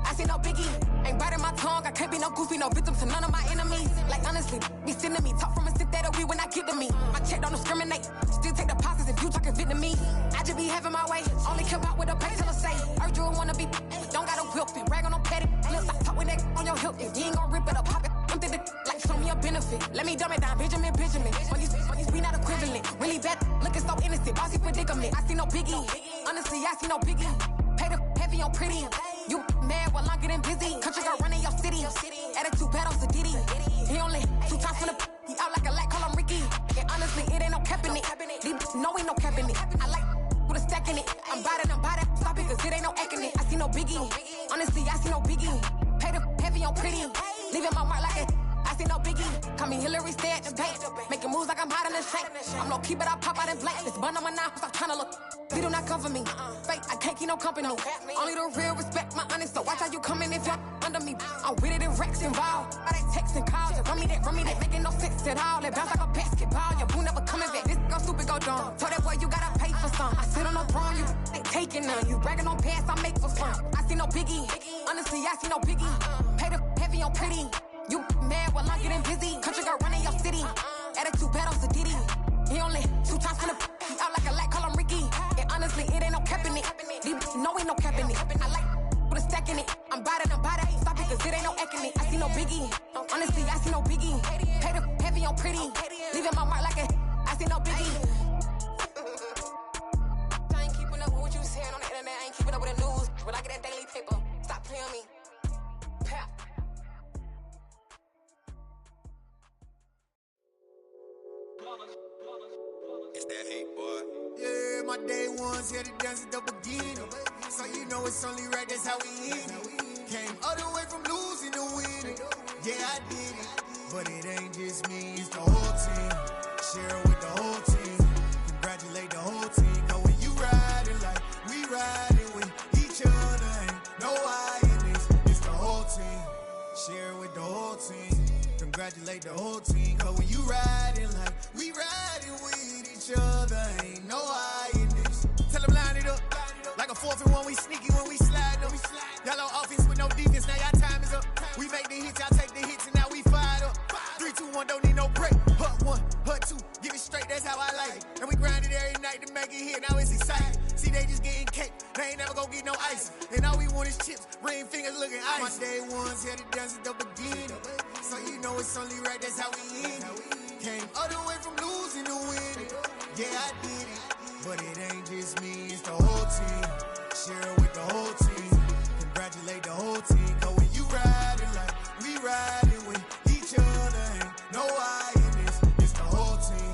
I see no biggie. Ain't biting my tongue, I can't be no goofy, no victim to none of my enemies. Like honestly, be sending me talk from a stick that'll be when I get to me. My check don't discriminate, still take deposits if you talking Vietnamese. I just be having my way, only come out with a pay till I say. Urge you wanna be, but don't gotta whip it. Rag on no petty, look like talk with that on your hip. If you ain't gon' rip it up, pop it. I'm thinking like show me a benefit. Let me dumb it down, Benjamin. All these we not equivalent. Really bad, looking so innocent. Bossy predicament. I see no biggie. Honestly, I see no biggie. Pay the heavy on pretty. You mad while I'm getting busy. Country girl running your city. Attitude bad on Diddy. He only 2 times from the. He out like a light, call him Ricky. And honestly, it ain't no cap in it. These no ain't no cap in it. I like with a stack in it. I'm biting. Stop it, cause it ain't no acting it. I see no biggie. Honestly, I see no biggie. Pay the heavy on pretty. Leaving my mark like it. I see no biggie. Call me Hillary, stay at the bank. Making moves like I'm hot in the shank. I'm low key, but I pop out in blank. This bun on my knife, I'm trying to look. They do not cover me. Fake, I can't keep no company. Only the real respect my honest. So watch how you coming if you're under me. I'm with it and Rex involved. I they text and calls. Run me that, making no sense at all. They bounce like a basketball. Your boo never coming back. This go stupid, go dumb. Told that boy you gotta pay for some. I sit on the throne, you ain't taking none. You bragging on pants, I make for fun. I see no biggie. Honestly, I see no biggie. Pay the heavy on pretty. You mad while I'm getting busy. Country girl running your city. Attitude bad on Diddy. He only 2 times from the. He out like a light, call him Ricky. And honestly, it ain't no cap in it. No ain't no cap in it. I like with a stack in it. I'm biting. Stop it, cause it ain't no acting it. I see no biggie. Honestly, I see no biggie. Pay the heavy on pretty. Leaving my mark like a. I see no biggie. I ain't keeping up with what you saying on the internet. I ain't keeping up with the news. But I get that daily paper. Stop playing me. Pap.
It's that hate, boy. Yeah, my day ones here to dance at the beginning. So you know it's only right, that's how we end it. Came all the way from losing to winning. Yeah, I did it. But it ain't just me, it's the whole team. Share it with the whole team. Congratulate the whole team. Cause when you riding like we riding with each other, ain't no I in this. It's the whole team. Share it with the whole team. Congratulate the whole team. Cause when you riding like we riding with each other, ain't no I in this. Tell them line it up. Like a 4th and 1, we sneaky when we slide them. Y'all on offense with no defense, now y'all time is up. We make the hits, y'all take the hits, and now we fired up. 3, 2, 1, don't need no break. Hut 1, hut 2, give it straight, that's how I like it. And we grind it every night to make it hit, now it's exciting. See, they just getting cake, they ain't never gonna get no ice. And all we want is chips, ring fingers looking ice. My day ones here to dance at the beginning. So you know it's only right, that's how we end it. Came all the way from losing to winning. Yeah, I did it. But it ain't just me, it's the whole team. Share it with the whole team. Congratulate the whole team. Cause when you riding like we riding with each other, ain't no I in this. It's the whole team.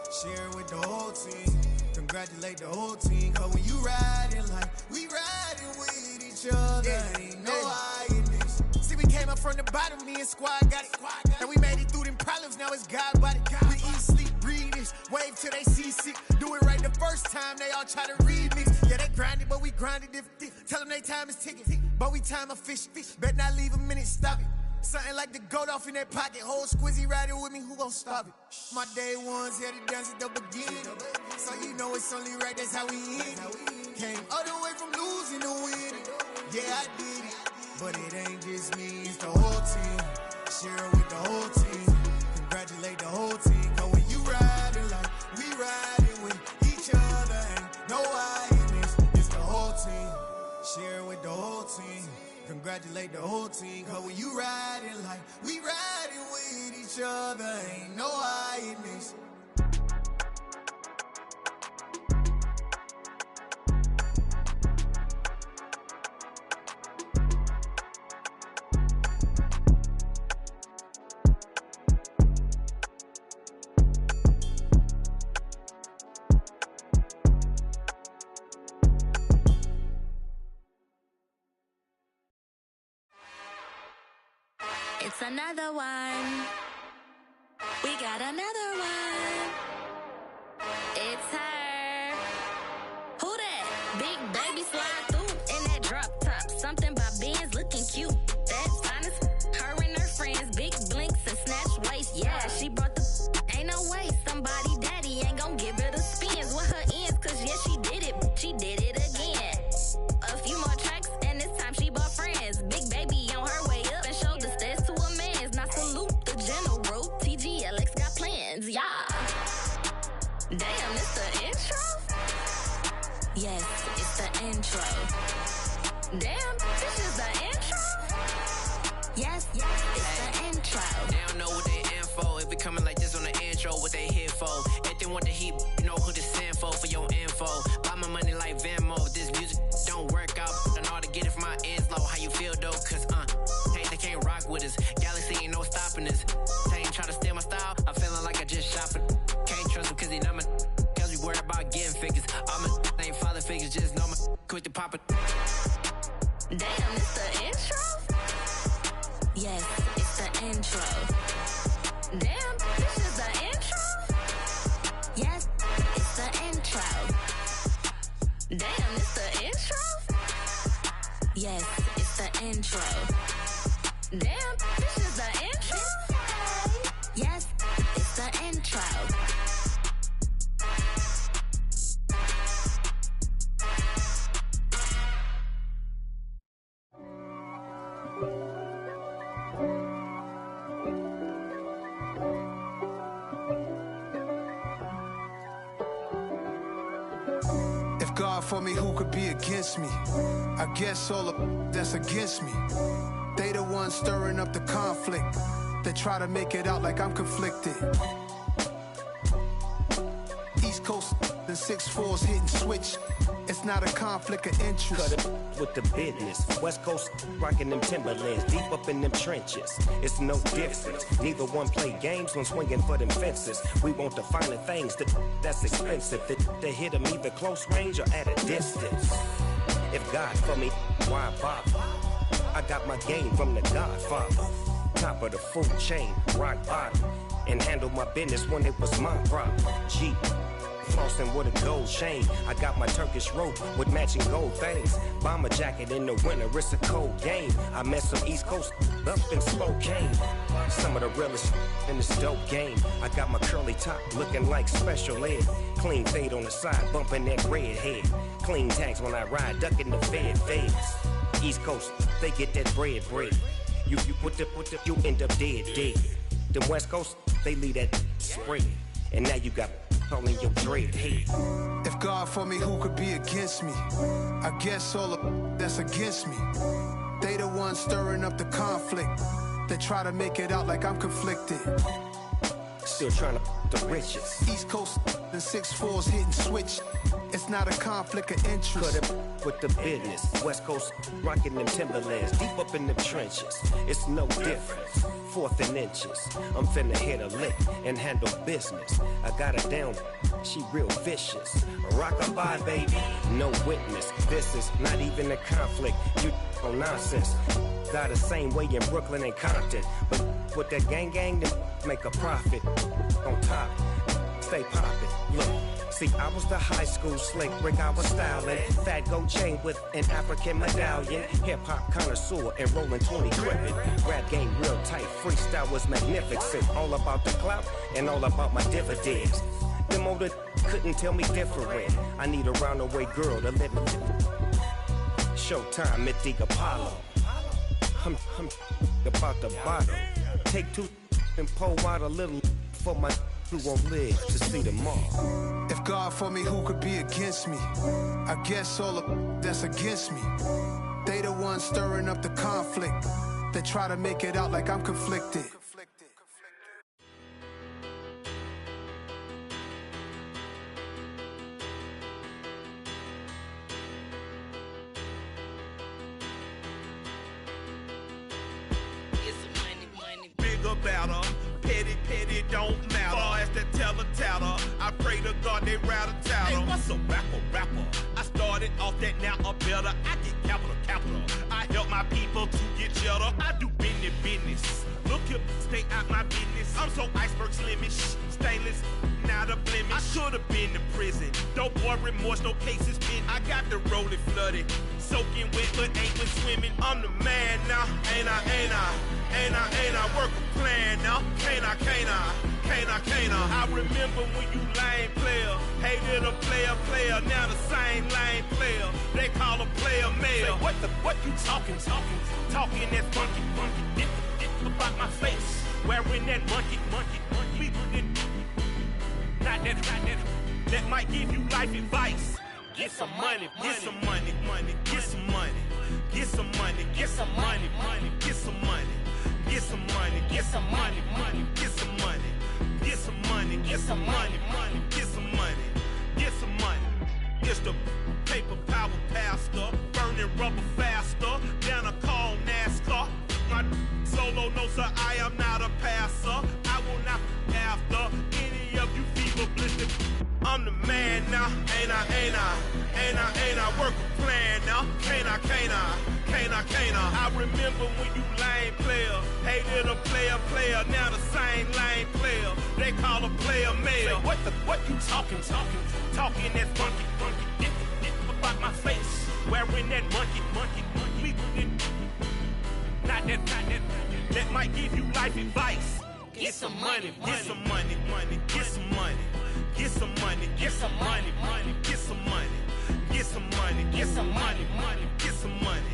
Share it with the whole team. Congratulate the whole team. Cause when you riding like we riding with each other, ain't no I in this. See, we came up from the bottom, me and squad got it. And we made it through them problems, now it's God body. We eat, sleep, breathe this, wave till they see sick. Do it right the first time, they all try to remix. Yeah, they grinded, but we grinded different. Tell them they time is ticking, but we time a fish. Bet not leave a minute, stop it. Something like the goat off in that pocket. Whole squizzy riding with me, who gon' stop it? My day ones here to dance at the beginning. So you know it's only right, that's how we end it. Came all the way from losing to winning. Yeah, I did it. But it ain't just me, it's the whole team. Share it with the whole team. Congratulate the whole team. Cause when you riding like we riding with each other, ain't no I in this. It's the whole team. Share it with the whole team. Congratulate the whole team. Cause when you riding like we riding with each other, ain't no I in this.
It's another one. We got another one. It's her. Who that? Big baby slide through in that drop top. Something by Benz looking cute. That's honest. Her and her friends, big blinks and snatch waist. Yeah, she brought the. Ain't no way somebody daddy ain't gon' give her the spins with her ends. Cause yeah, she did it. She did it again. A few more tracks and this time she bought friends. Big Damn, it's the intro? Yes, it's the intro. Damn, this is the intro? Yes, it's the intro.
They don't know what they in for. If it coming like this on the intro, what they here for? If they want the heat, you know who to send for your info. Buy my money like Venmo. If this music don't work out, I know how to get it from my ends low. How you feel though? Cause hey, they can't rock with us. Galaxy ain't no stopping us. They ain't try to steal my style. I'm feeling like I just shop it. Can't trust them cause they not my cause we worried about getting figures. All my ain't father figures, just know my quick to pop it.
Damn, it's the intro? Yes, it's the intro. Damn, this is the intro? Yes, it's the intro. Damn, it's the intro? Yes, it's the intro. Damn, this is the intro? Yes, it's the intro.
God for me, who could be against me? I guess all of that's against me. They the ones stirring up the conflict. They try to make it out like I'm conflicted. East Coast and 6'4's hitting switch. It's not a conflict of interest.
Cut it with the business. West Coast rocking them Timberlands, deep up in them trenches. It's no difference. Neither one play games when swinging for them fences. We want the finer things that's expensive. That hit them either close range or at a distance. If God for me, why bother? I got my game from the Godfather. Top of the food chain, rock bottom. And handle my business when it was my problem. G. Flossing with a gold chain. I got my Turkish rope with matching gold things. Bomber jacket in the winter, it's a cold game. I met some East Coast up in Spokane. Some of the realest in this dope game. I got my curly top looking like special ed. Clean fade on the side, bumping that red head. Clean tags when I ride, ducking the feds. East Coast, they get that bread. You you end up dead. The West Coast, they leave that spread. And now you got all in your dread head.
If God for me, who could be against me? I guess all of that's against me. They the ones stirring up the conflict. They try to make it out like I'm conflicted.
Still trying to the riches.
East Coast and 6'4's hitting switch. It's not a conflict of interest.
Cut it with the business. West Coast rocking them Timberlands, deep up in them trenches. It's no difference. 4th and inches. I'm finna hit a lick and handle business. I got her down, she real vicious. Rock-a-bye, baby, no witness. This is not even a conflict. You on nonsense. Got the same way in Brooklyn and Compton. But with that gang, then make a profit. On top, stay poppin'. Look. See, I was the high school slick brick, I was styling. Fat gold chain with an African medallion. Hip-hop connoisseur and rolling 20 gripping. Rap game real tight, freestyle was magnificent. All about the clout and all about my dividends. Them older couldn't tell me different. I need a roundaway girl to live with. Showtime at the Apollo. I'm about the bottom. Take 2 and pull out a little for my who won't live to see tomorrow.
If God for me, who could be against me? I guess all of that's against me. They the ones stirring up the conflict. They try to make it out like I'm conflicted.
Bigger, better. Petty don't matter. Far as the teller-tatter, I pray to God they rattle-tatter. Hey, what's a rapper? I started off that, now I'm better. I get capital. I help my people to get cheddar. I do business. Look here, stay out my business. I'm so iceberg slimish, stainless, not a blemish. I should've been to prison. Don't boy remorse, no cases pinned. I got the rolling flooded, soaking wet, but ain't been swimming. I'm the man now, ain't I work a plan now, can't I? I remember when you lame player, hated a player, now the same lame player, they call a player male. Say, what you talking that funky, about my face, wearing that monkey, we didn't, not that, that might give you life advice. Get some money, get some money, money, get some money, get some money, get some money, money, get some money, get some money, get some money, money, get some money, get some money, get some money, money, get some money, get some money. It's the paper power pastor, burning rubber faster than a call NASCAR. My solo notes are I am not a passer. I will not after any of you fever blistered. I'm the man now, ain't I, ain't I, ain't I, ain't I, work a plan now, can't I, can't I, can't I, can't I. I remember when you lame player, hated a player, now the same lame player, they call a player mayor. What you talking that funky, get about my face, wearing that monkey, we didn't, not that might give you life advice. Get some money, get some money, money, get some money. Get some money, get some money, money, get some money, get some money, get some money, money, get some money,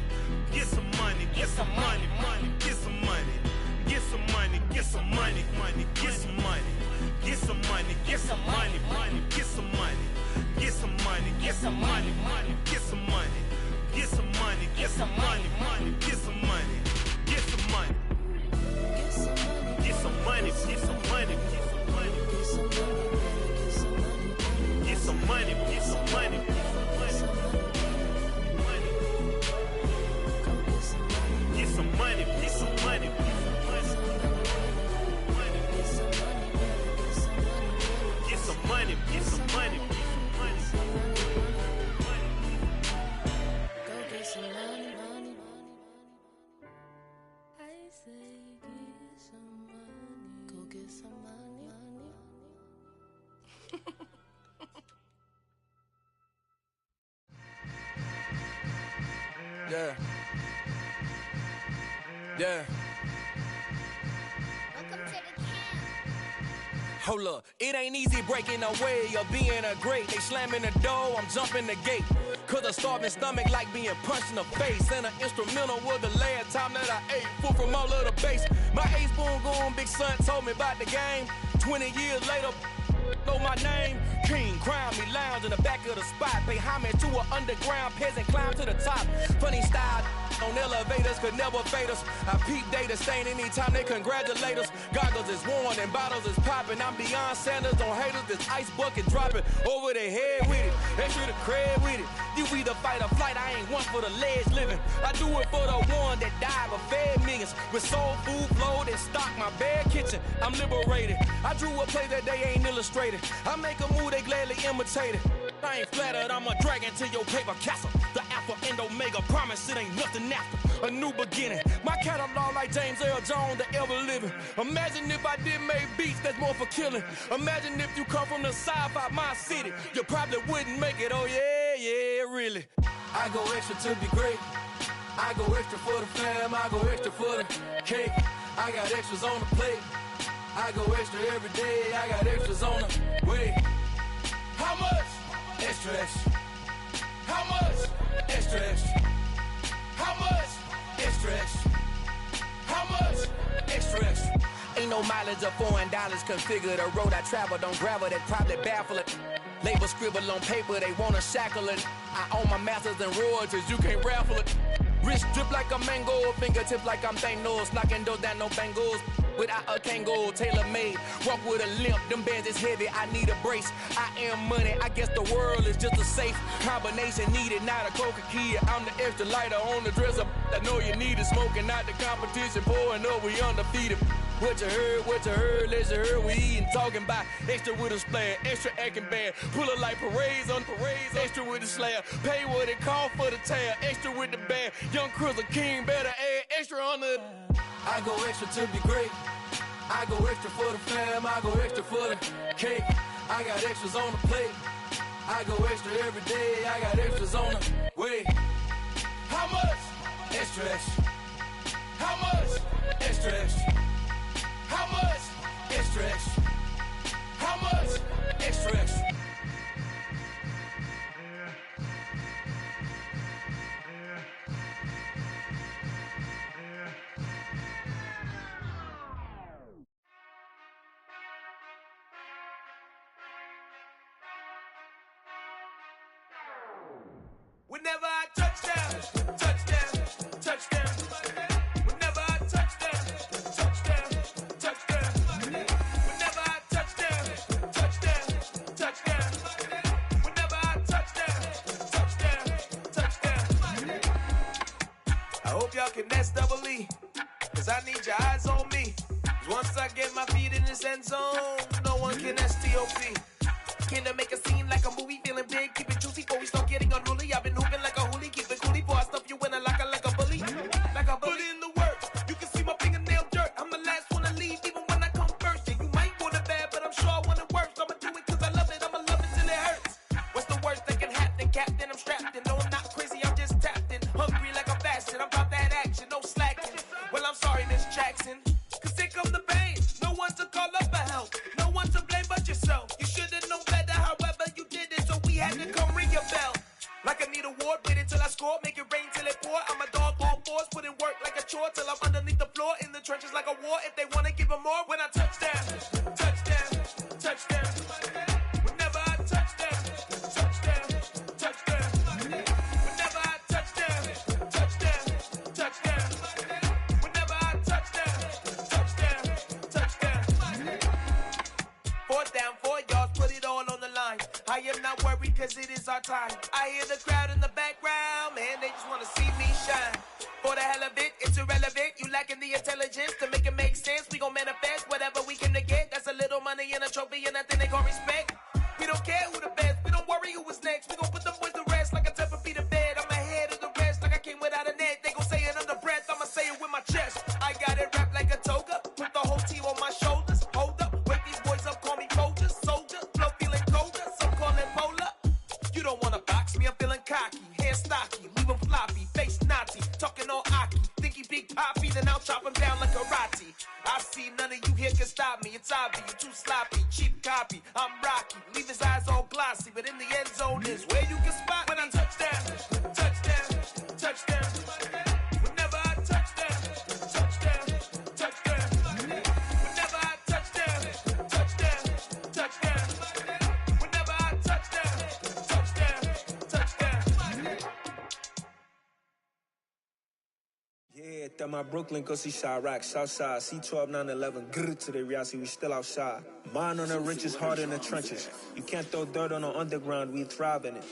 get some money, get some money, money, get some money, get some money, get some money, money, get some money, get some money, get some money, money, get some money, get some money, get some money, money, get some money, get some money, get some money, money, get some money, get some money, get some money, get some money, get some money, get some money. Get some money, get some money, get some money, get some money, get some money, get some money.
Go get some money. I say get some money. Go get some money.
Yeah. Yeah. Hold up, it ain't easy breaking away or being a great. They slamming the door, I'm jumping the gate. Cause a starving stomach like being punched in the face. And an instrumental was the last time that I ate. Full from all of the bass. My ace boom goon, big son told me about the game. 20 years later, know my name. King, crown me, lounge in the back of the spot. Pay homage to an underground peasant, climb to the top. Funny style on elevators could never fade us. I peep data stain anytime they congratulate us. Goggles is worn and bottles is popping. I'm Deion Sanders on haters, this ice bucket dropping over their head with it. Extra the cred with it. You either fight or flight, I ain't one for the ledge living. I do it for the one that died but fed millions. With soul food flowed and stocked my bad kitchen. I'm liberated. I drew a play that they ain't illustrated. I make a move, they gladly imitate it. I ain't flattered, I'm a dragon to your paper castle. The Alpha and Omega, promise it ain't nothing after. A new beginning. My catalog like James Earl Jones, the ever living. Imagine if I did make beats that's more for killing. Imagine if you come from the sci-fi, my city. You probably wouldn't make it, oh yeah, really. I go extra to be great. I go extra for the fam, I go extra for the cake. I got extras on the plate. I go extra every day, I got extras on the way. How much? Extra, extra. How much? Extra, extra. How much? Extra, extra. How much? Extra, extra. Ain't no mileage of $4 configure the road I travel. Don't gravel that probably baffle it. Label scribble on paper, they wanna shackle it. I own my masters and royalties, you can't raffle it. Wrist drip like a mango, fingertip like I'm Thanos. Knocking those down, no bangles. Without a Kango, tailor-made. Walk with a limp, them bands is heavy, I need a brace. I am money, I guess the world is just a safe combination needed, not a coca-key. I'm the extra lighter on the dresser. I know you need it, smoking out the competition, pouring up, we undefeated. What you heard, let you heard, we eatin', talking about extra with a splash, extra acting bad, pull it like parades on parades, extra with the slab, pay what it cost for the tab, extra with the band, young Chris, a king, better add extra on the. I go extra to be great, I go extra for the fam, I go extra for the cake, I got extras on the plate, I go extra every day, I got extras on the way. How much? Extra, extra. How much? Extra, extra. How much? Extra, extra. How much? Extra, extra.
Whenever I touch down, touchdown, touchdown. Whenever I touch down, touchdown, touchdown. Whenever I touch down, touchdown, touchdown. Whenever I touch down, touchdown, touchdown. I hope y'all can nest double E, cause I need your eyes on me. Cause once I get my feet in this end zone, no one can STOP. Can to make a scene like a movie, feeling big, keep it juicy before we start getting unruly. I've been hooping like a hoolie, keep it coolie before I stuff you in a locker like a bully. Like a bully in the work, you can see my fingernail dirt. I'm the last one to leave, even when I come first. And you might want it bad, but I'm sure I want it worse. I'ma do it cause I love it, I'ma love it till it hurts. What's the worst that can happen, Captain? I'm strapped in, no I'm not crazy, I'm just tapped in. Hungry like I'm fasting, I'm about that action, no slacking. Well I'm sorry Miss Jackson, cause here come the pain. No one to call up for help, no one to blame but yourself. You should've known better, however you did it, so we had to come ring your bell. Like I need a ward, wait until I score, make it rain till it pour. I'm a dog on fours, put in work like a chore till I'm underneath the floor, in the trenches like a war. If they wanna give them more, when I touch down, touchdown, touchdown. Whenever I touch down, touchdown, touchdown. Whenever I touch down, touchdown, touchdown. Whenever I touch down, touchdown, touchdown. 4th down, 4 yards, put it all on the line. I am not worried cause it is our time. I hear the crowd in the background, man, they just wanna see me shine. For the hell of it, it's irrelevant. You lacking the intelligence to make it make sense. We gon' manifest whatever we came to get. That's a little money and a trophy and nothing they gon' respect. We don't care who the best, we don't worry who was next. We gon' put them boys to rest like a Tempur-Pedic bed. I'm ahead of the rest like I came without a net. They gon' say it under breath, I'ma say it with my chest. I got it wrapped like a toga, put the whole team on my shoulders. Hold up, wake these boys up, call me Folger, soldier. Flow feeling colder, some call it polar. You don't wanna box me, I'm feeling cocky. Hair stocky, leave him floppy, face naughty. Talking all aki, think he big poppy, then I'll chop him down like karate. I see none of you here can stop me. It's obvious, you too sloppy, cheap copy. I'm Rocky, leave his eyes all glossy, but in the end zone is where you can spot when I touch down, touchdown, touchdown. Whenever I touch down, touchdown, touchdown. Whenever I touch down, touchdown, touchdown. Whenever I touch down, touchdown, touchdown.
Yeah, that my Brooklyn, go see Chirac, Southside, C12, 911, grrr to the reality, we still outside. Mine on the riches, heart in the trenches. You can't throw dirt on the underground, we thrive in it.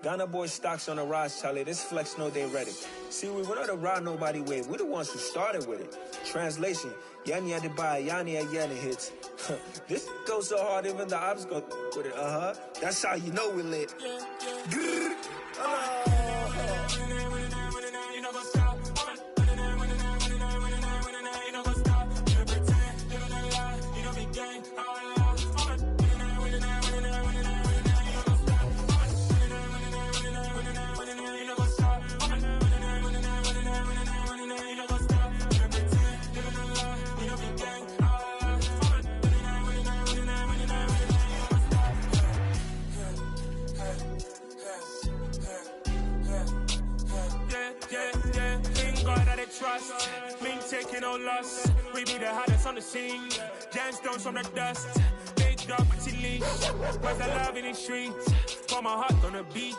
Ghana boys stocks on the rise, Charlie, this flex know they ready. See, we were not to ride nobody with, we the ones who started with it. Translation, Yani had to buy, Yani had Yanni hits. This goes so hard, even the ops go with it, That's how you know we lit. Grrr,
trust, me taking no loss. We be the hottest on the scene. Gemstones from the dust. Big dog, pretty leash. Where's the love in the streets? Pour my heart on the beat.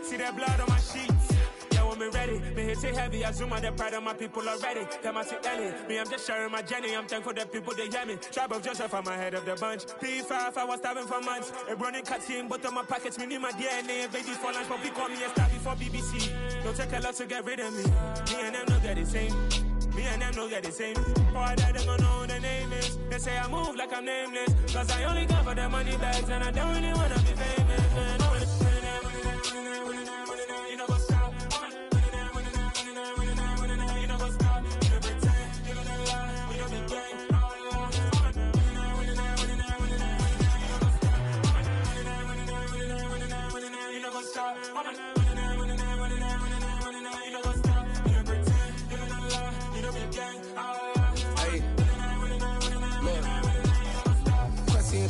See that blood on my sheets. Yeah, when me ready, me hit it heavy. I zoom on the pride of my people already. Them I see Ellie. Me, I'm just sharing my journey. I'm thankful that people they hear me. Tribe of Joseph, I'm ahead of the bunch. P5, I was starving for months. A running cut in, but on my pockets, me need my DNA. Baby for lunch, but we call me a star before BBC. Don't take a lot to get rid of me. Me and them know that the same. Me and them know that the same. Boy, that they gon' know who the name is. They say I move like I'm nameless. Cause I only come for the money bags and I don't really wanna be famous, man. You know what's up? You know what's up? You pretend, you gonna lie, we don't be gang. You know what's up?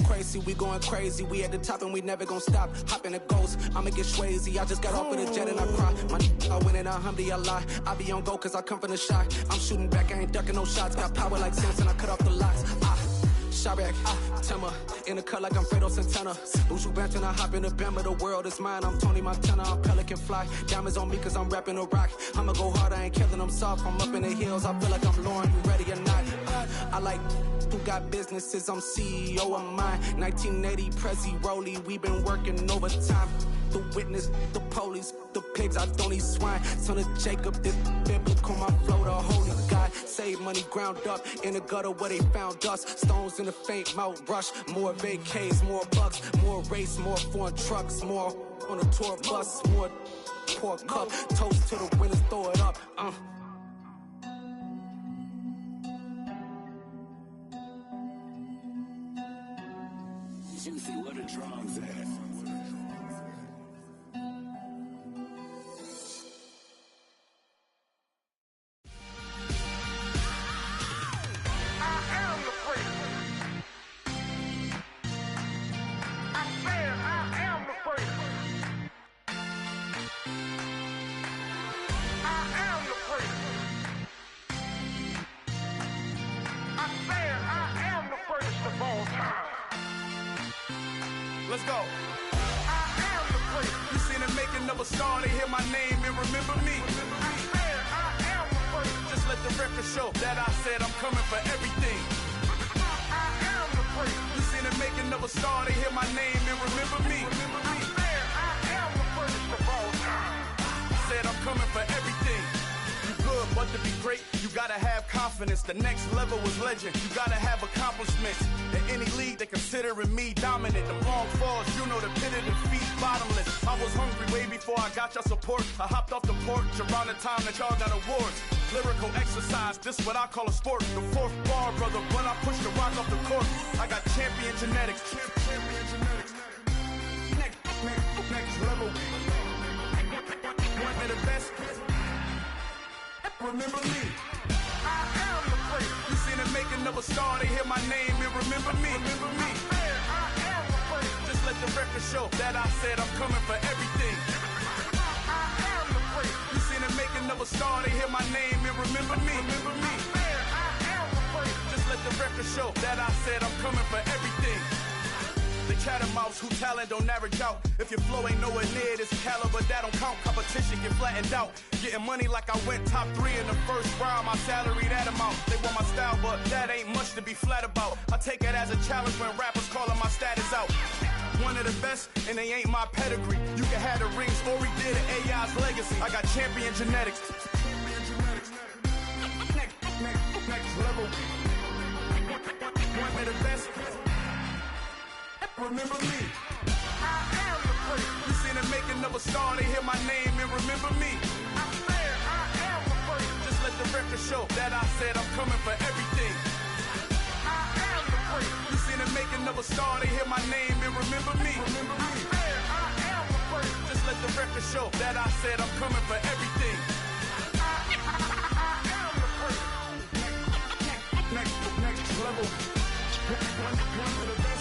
Crazy, we going crazy. We at the top and we never gon' stop. Hop in a ghost, I'ma get swayzy. I just got off of the jet and I cry. My I win in a Humvee, I lie. I be on go cause I come from the shot. I'm shooting back, I ain't ducking no shots. Got power like Samson, I cut off the locks. Chirac, Timber, in the cut like I'm Fredo Santana. Buju Banton, I hop in the Bama, the world is mine. I'm Tony Montana, I'm Pelican Fly. Diamonds on me cause I'm rapping a rock. I'ma go hard, I ain't killing them soft. I'm up in the hills, I feel like I'm Lauren, you ready or not? I like who got businesses, I'm CEO of mine. 1980 Prezi Rolly, we been working overtime. The witness, the police, the pigs, I don't eat swine. Son of Jacob, this biblical, my flow, the holy God. Save money ground up in the gutter where they found us. Stones in the faint Mount Rush. More vacays, more bucks, more race, more foreign trucks, more on a tour bus, more pour cup. Toast to the winners, throw it up.
Juicy, where the drums at?
Let's go. I am the place. You seen the making of a star, they hear my name and remember me. I am the place. Just let the record show that I said I'm coming for everything. I am the place. You seen the making of a star, they hear my name and remember me. I am the place of all time. I said I'm coming for everything. Good, but to be great, you gotta have confidence. The next level was legend. You gotta have accomplishments. In any league, they considering me dominant. The long falls, you know the pit of defeat, bottomless. I was hungry way before I got your support. I hopped off the porch around the time that y'all got awards. Lyrical exercise, this what I call a sport. The fourth bar, brother, when I push the rock off the court. I got champion genetics. Champion genetics. Next level. One of the best. Remember me. I am the place. You seen the making of a star, they hear my name and remember me. Remember me. I am the place. Just let the record show that I said I'm coming for everything. I am the place. You seen the making of a star, they hear my name and remember me. Remember me. I am the place. Just let the record show that I said I'm coming for everything. The catamounts who talent don't average out. If your flow ain't nowhere near this caliber, that don't count. Competition get flattened out. Getting money like I went top 3 in the first round. My salary that amount. They want my style, but that ain't much to be flat about. I take it as a challenge when rappers calling my status out. One of the best, and they ain't my pedigree. You can have the rings, or we did it, AI's legacy. I got champion genetics. Next level. One of the best. Remember me. I am the place. You seen the making of a star, they hear my name and remember me. I am the place. Just let the record show that I said I'm coming for everything. I am the place. You seen the making of a star, they hear my name and remember me. Remember me. I am the place. Just let the record show that I said I'm coming for everything. I am the place. Next level. One of the best.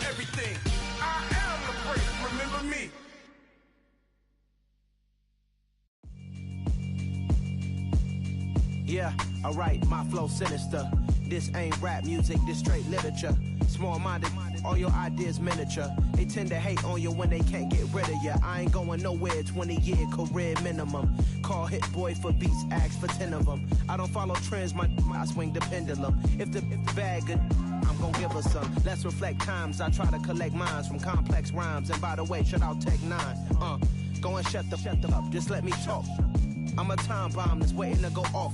Everything. I am the place. Remember me.
Yeah, alright, my flow sinister. This ain't rap music, this straight literature. Small-minded, all your ideas miniature. They tend to hate on you when they can't get rid of you. I ain't going nowhere, 20-year career minimum. Call Hit Boy for beats, ask for 10 of them. I don't follow trends, I swing the pendulum. If the bag good, I'm gon' give her some. Let's reflect times, I try to collect minds from complex rhymes. And by the way, shout out Tech 9. Go and shut the up, just let me talk. I'm a time bomb that's waiting to go off.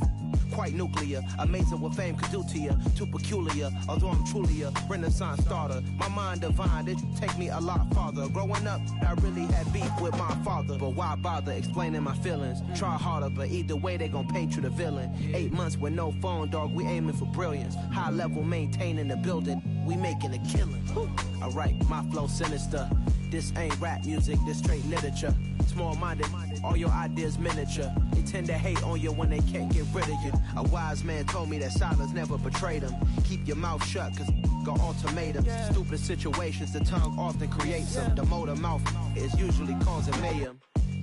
Quite nuclear, amazing what fame could do to you. Too peculiar, although I'm truly a renaissance starter. My mind divine, it take me a lot farther. Growing up, I really had beef with my father. But why bother explaining my feelings? Try harder, but either way they gon' paint you the villain. 8 months with no phone, dog, we aiming for brilliance. High level maintaining the building, we making a killing. Alright, my flow sinister. This ain't rap music, this straight literature. Small-minded, all your ideas miniature. They tend to hate on you when they can't get rid of you. A wise man told me that silence never betrayed him. Keep your mouth shut, cause got ultimatums. Stupid situations, the tongue often creates them. The motor mouth is usually causing mayhem.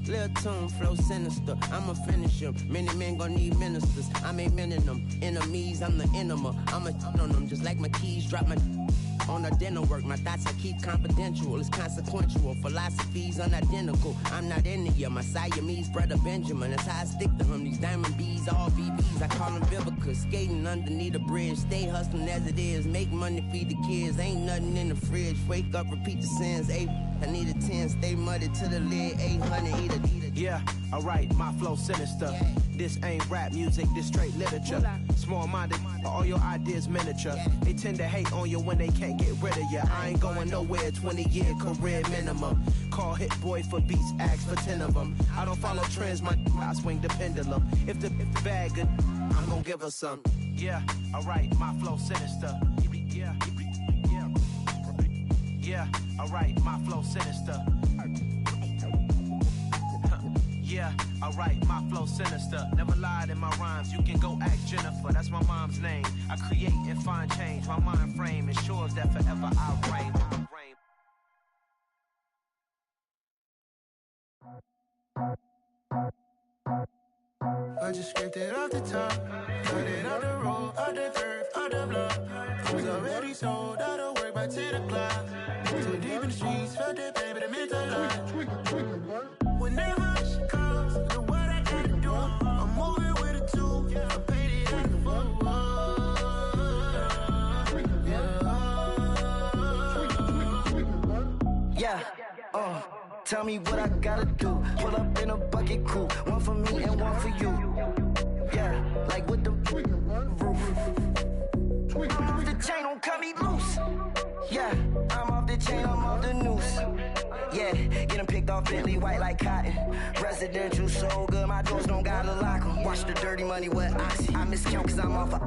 Lil' tune, flow sinister, I'ma finish him. Many men gon' need ministers, I'm aiming them. Enemies, I'm the enema, I'ma on them. Just like my keys, drop my on a dinner work. My thoughts I keep confidential, it's consequential. Philosophies unidentical, I'm not into you. My Siamese brother Benjamin, that's how I stick to him. These diamond bees, all VBs, I call them Vivica. Skating underneath a bridge, stay hustling as it is. Make money, feed the kids, ain't nothing in the fridge. Wake up, repeat the sins, I need a 10, stay muddy to the lid, 800, eat a.
Yeah, alright, my flow sinister. This ain't rap music, this straight literature. Small-minded, all your ideas miniature. They tend to hate on you when they can't get rid of you. I ain't going nowhere, 20-year career minimum. Call Hit Boy for beats, ask for 10 of them. I don't follow trends, I swing the pendulum. If the bag good, I'm gonna give her some. Yeah, alright, my flow sinister. Yeah, alright, my flow sinister. Yeah, alright, my flow sinister. Never lied in my rhymes, you can go ask Jennifer. That's my mom's name. I create and find change. My mind frame ensures that forever I'll reign.
I just scraped it off the top, cut it out the road, out the curve, out the block. Was already sold, out of work by 10 o'clock. Too deep in the streets, felt that baby, the mental lie. Whenever she calls, know what I gotta do. I'm moving with a two, I paid it out the full.
Yeah, tell me what I gotta do. Pull up in a bucket crew, one for me and one for you. Yeah, like with the roof. I'm off the chain, don't cut me loose. Yeah, I'm off the chain, I'm off the noose. Yeah, get them picked off Bentley, white like cotton. Residential so good, my doors don't gotta lock them. Watch the dirty money with Oxy. I miscount cause I'm off a...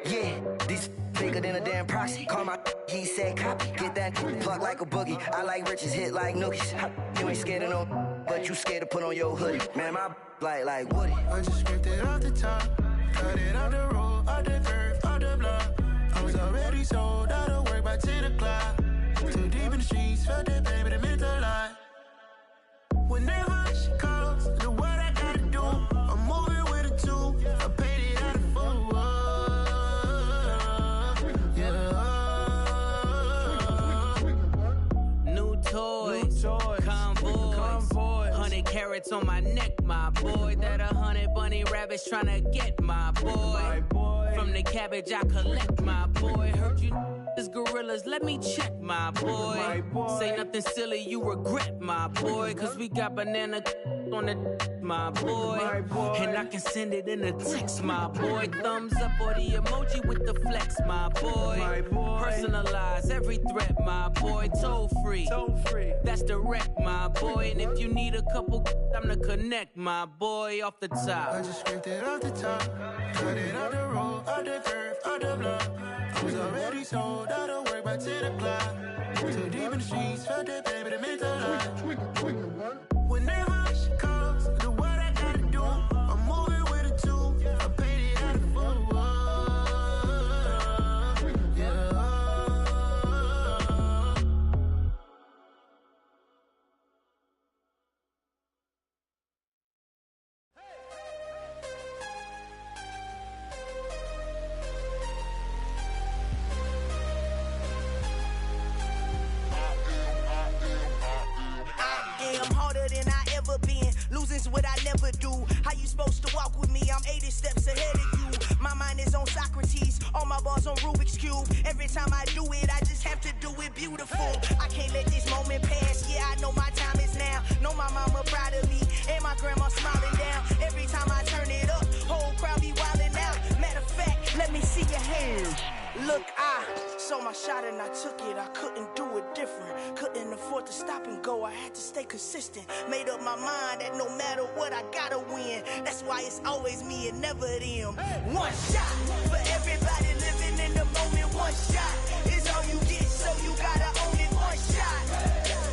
Yeah, these bigger than a damn proxy. Call my he said copy. Get that plug like a boogie. I like riches, hit like nookies. You ain't scared of no, but you scared to put on your hoodie. Man, my like Woody.
I just scraped it off the top, cut it out the road, out the curve, out the block. I was already sold, out of work by 10 o'clock. Too deep in the streets, felt that baby, the mental lie. Whenever she calls, know what I gotta do. I'm moving with a two, I paid it out of full.
New toys, convoy, 100 carats on my neck, my boy. That 100 bunny rabbits tryna get my boy. From the cabbage I collect, my boy. Heard you is gorillas, let me check, my boy. Say nothing silly, you regret, my boy. Cause we got banana on the my boy. And I can send it in a text, my boy. Thumbs up or the emoji with the flex, my boy. Personalize every threat, my boy. Toll free, that's direct, my boy. And if you need a couple, I'm the connect, my boy. Off the top,
I just scraped it off the top, cut it out the road, out the curve, out the block. I was already sold, out of work by 10 o'clock. Too deep in the streets, felt that baby, the mental lie. Whenever she calls, know what I gotta do. I'm moving with a two, I paid it out of full.
Losing's what I never do. How you supposed to walk with me? I'm 80 steps ahead of you. My mind is on Socrates, all my bars on Rubik's Cube. Every time I do it, I just have to do it beautiful. I can't let this moment pass. Yeah, I know my time is now. Know my mama proud of me, and my grandma smiling down. Every time I turn it up, whole crowd be wildin' out. Matter of fact, let me see your hands. Look, I saw my shot and I took it. I couldn't do it different. Couldn't afford to stop and go. I had to stay consistent. Made up my mind that no matter what, I gotta win. That's why it's always me and never them. One shot for everybody living in the moment. One shot is all you get, so you gotta own it. One shot.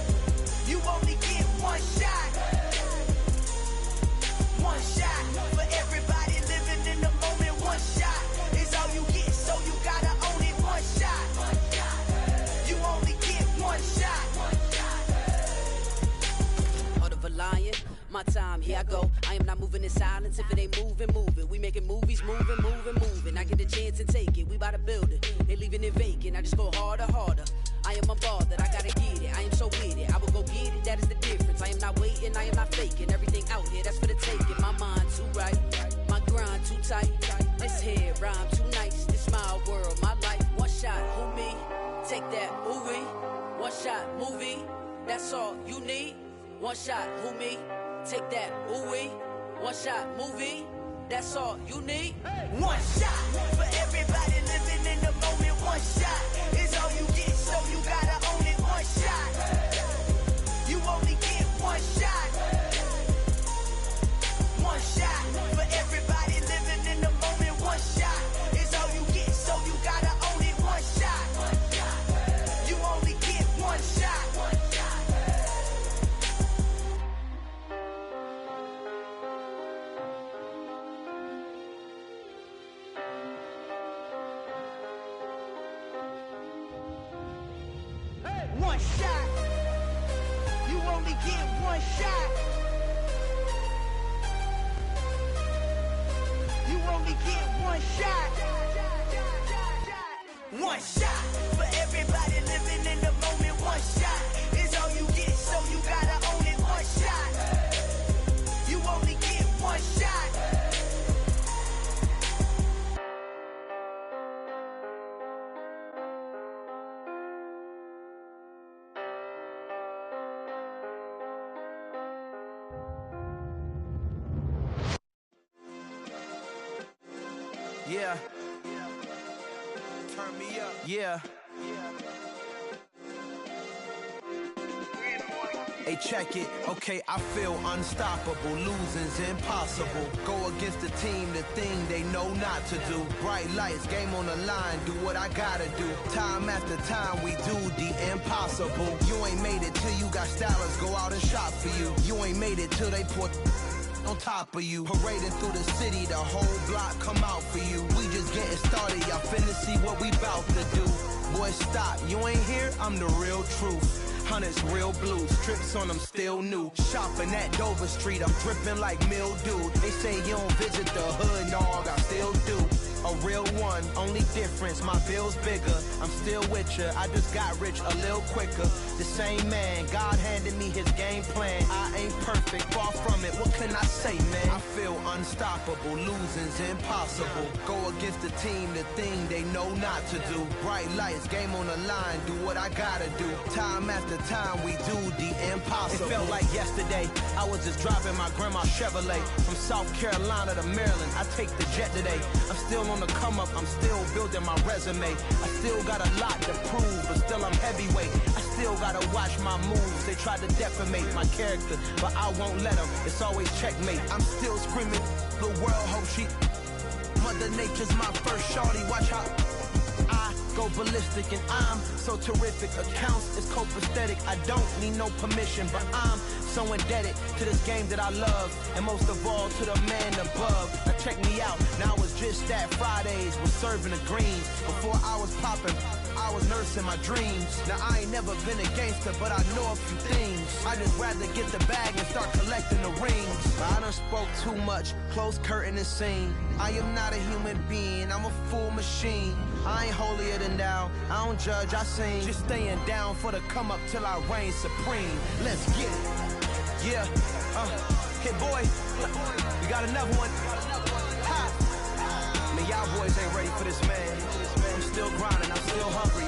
my time, here I go. I am not moving in silence. If it ain't moving, moving. We making movies, moving. I get the chance and take it. We bout to build it. They leaving it vacant. I just go harder. I am unbothered. I gotta get it. I am so with it. I will go get it. That is the difference. I am not waiting. I am not faking. Everything out here, that's for the taking. My mind too right. My grind too tight. This head rhyme too nice. This my world, my life. One shot, who me? Take that, ooh-wee. One shot, movie. That's all you need. One shot, who me? Take that, ooh-wee. One shot, movie. That's all you need.
One shot for everybody living in the moment. One shot is all you get, so you gotta own it. One shot. You only get one shot. One shot for everybody living in the moment. One shot is all you get, so you gotta own it. One shot. You only get one shot. One shot. You only get one shot. You only get one shot. One shot for everybody living in the moment. One shot is all you get, so you gotta own it. One shot. You only get one shot.
Yeah. Turn me up. Yeah. Hey, check it. Okay, I feel unstoppable. Losing's impossible. Go against the team, the thing they know not to do. Bright lights, game on the line, do what I gotta do. Time after time, we do the impossible. You ain't made it till you got stylers go out and shop for you. You ain't made it till they put on top of you. Parading through the city, the whole block come out for you. We just getting started, y'all finna see what we bout to do. Boy, stop, you ain't here, I'm the real truth. Hunters, real blues, strips on them still new. Shopping at Dover Street, I'm dripping like mildew. They say you don't visit the hood, dog, I still do. A real one, only difference, my bill's bigger. I'm still with ya, I just got rich a little quicker. The same man, God handed me his game plan. I ain't perfect, far from it, what can I say, man? I feel unstoppable, losing's impossible. Go against the team, the thing they know not to do. Bright lights, game on the line, do what I gotta do. Time after time, we do the impossible. It felt like yesterday, I was just driving my grandma's Chevrolet. From South Carolina to Maryland, I take the jet today. I'm still on the come up, I'm still building my resume. I still got a lot to prove, but still I'm heavyweight. I still gotta watch my moves. They tried to defamate my character, but I won't let them. It's always checkmate. I'm still screaming, the world hope she. Mother Nature's my first shorty. Watch how I go ballistic, and I'm so terrific. Accounts is copacetic. I don't need no permission, but I'm so indebted to this game that I love, and most of all to the man above. Now check me out, now it's just that Fridays was serving the greens. Before I was popping, I was nursing my dreams. Now I ain't never been a gangster, but I know a few things. I just rather get the bag and start collecting the rings. But I done spoke too much, close curtain and scene. I am not a human being, I'm a full machine. I ain't holier than thou, I don't judge, I sing. Just staying down for the come up till I reign supreme. Let's get it. Yeah, hit boy, we got another one. Ha! Man, y'all boys ain't ready for this, man. I'm still grinding, I'm still hungry.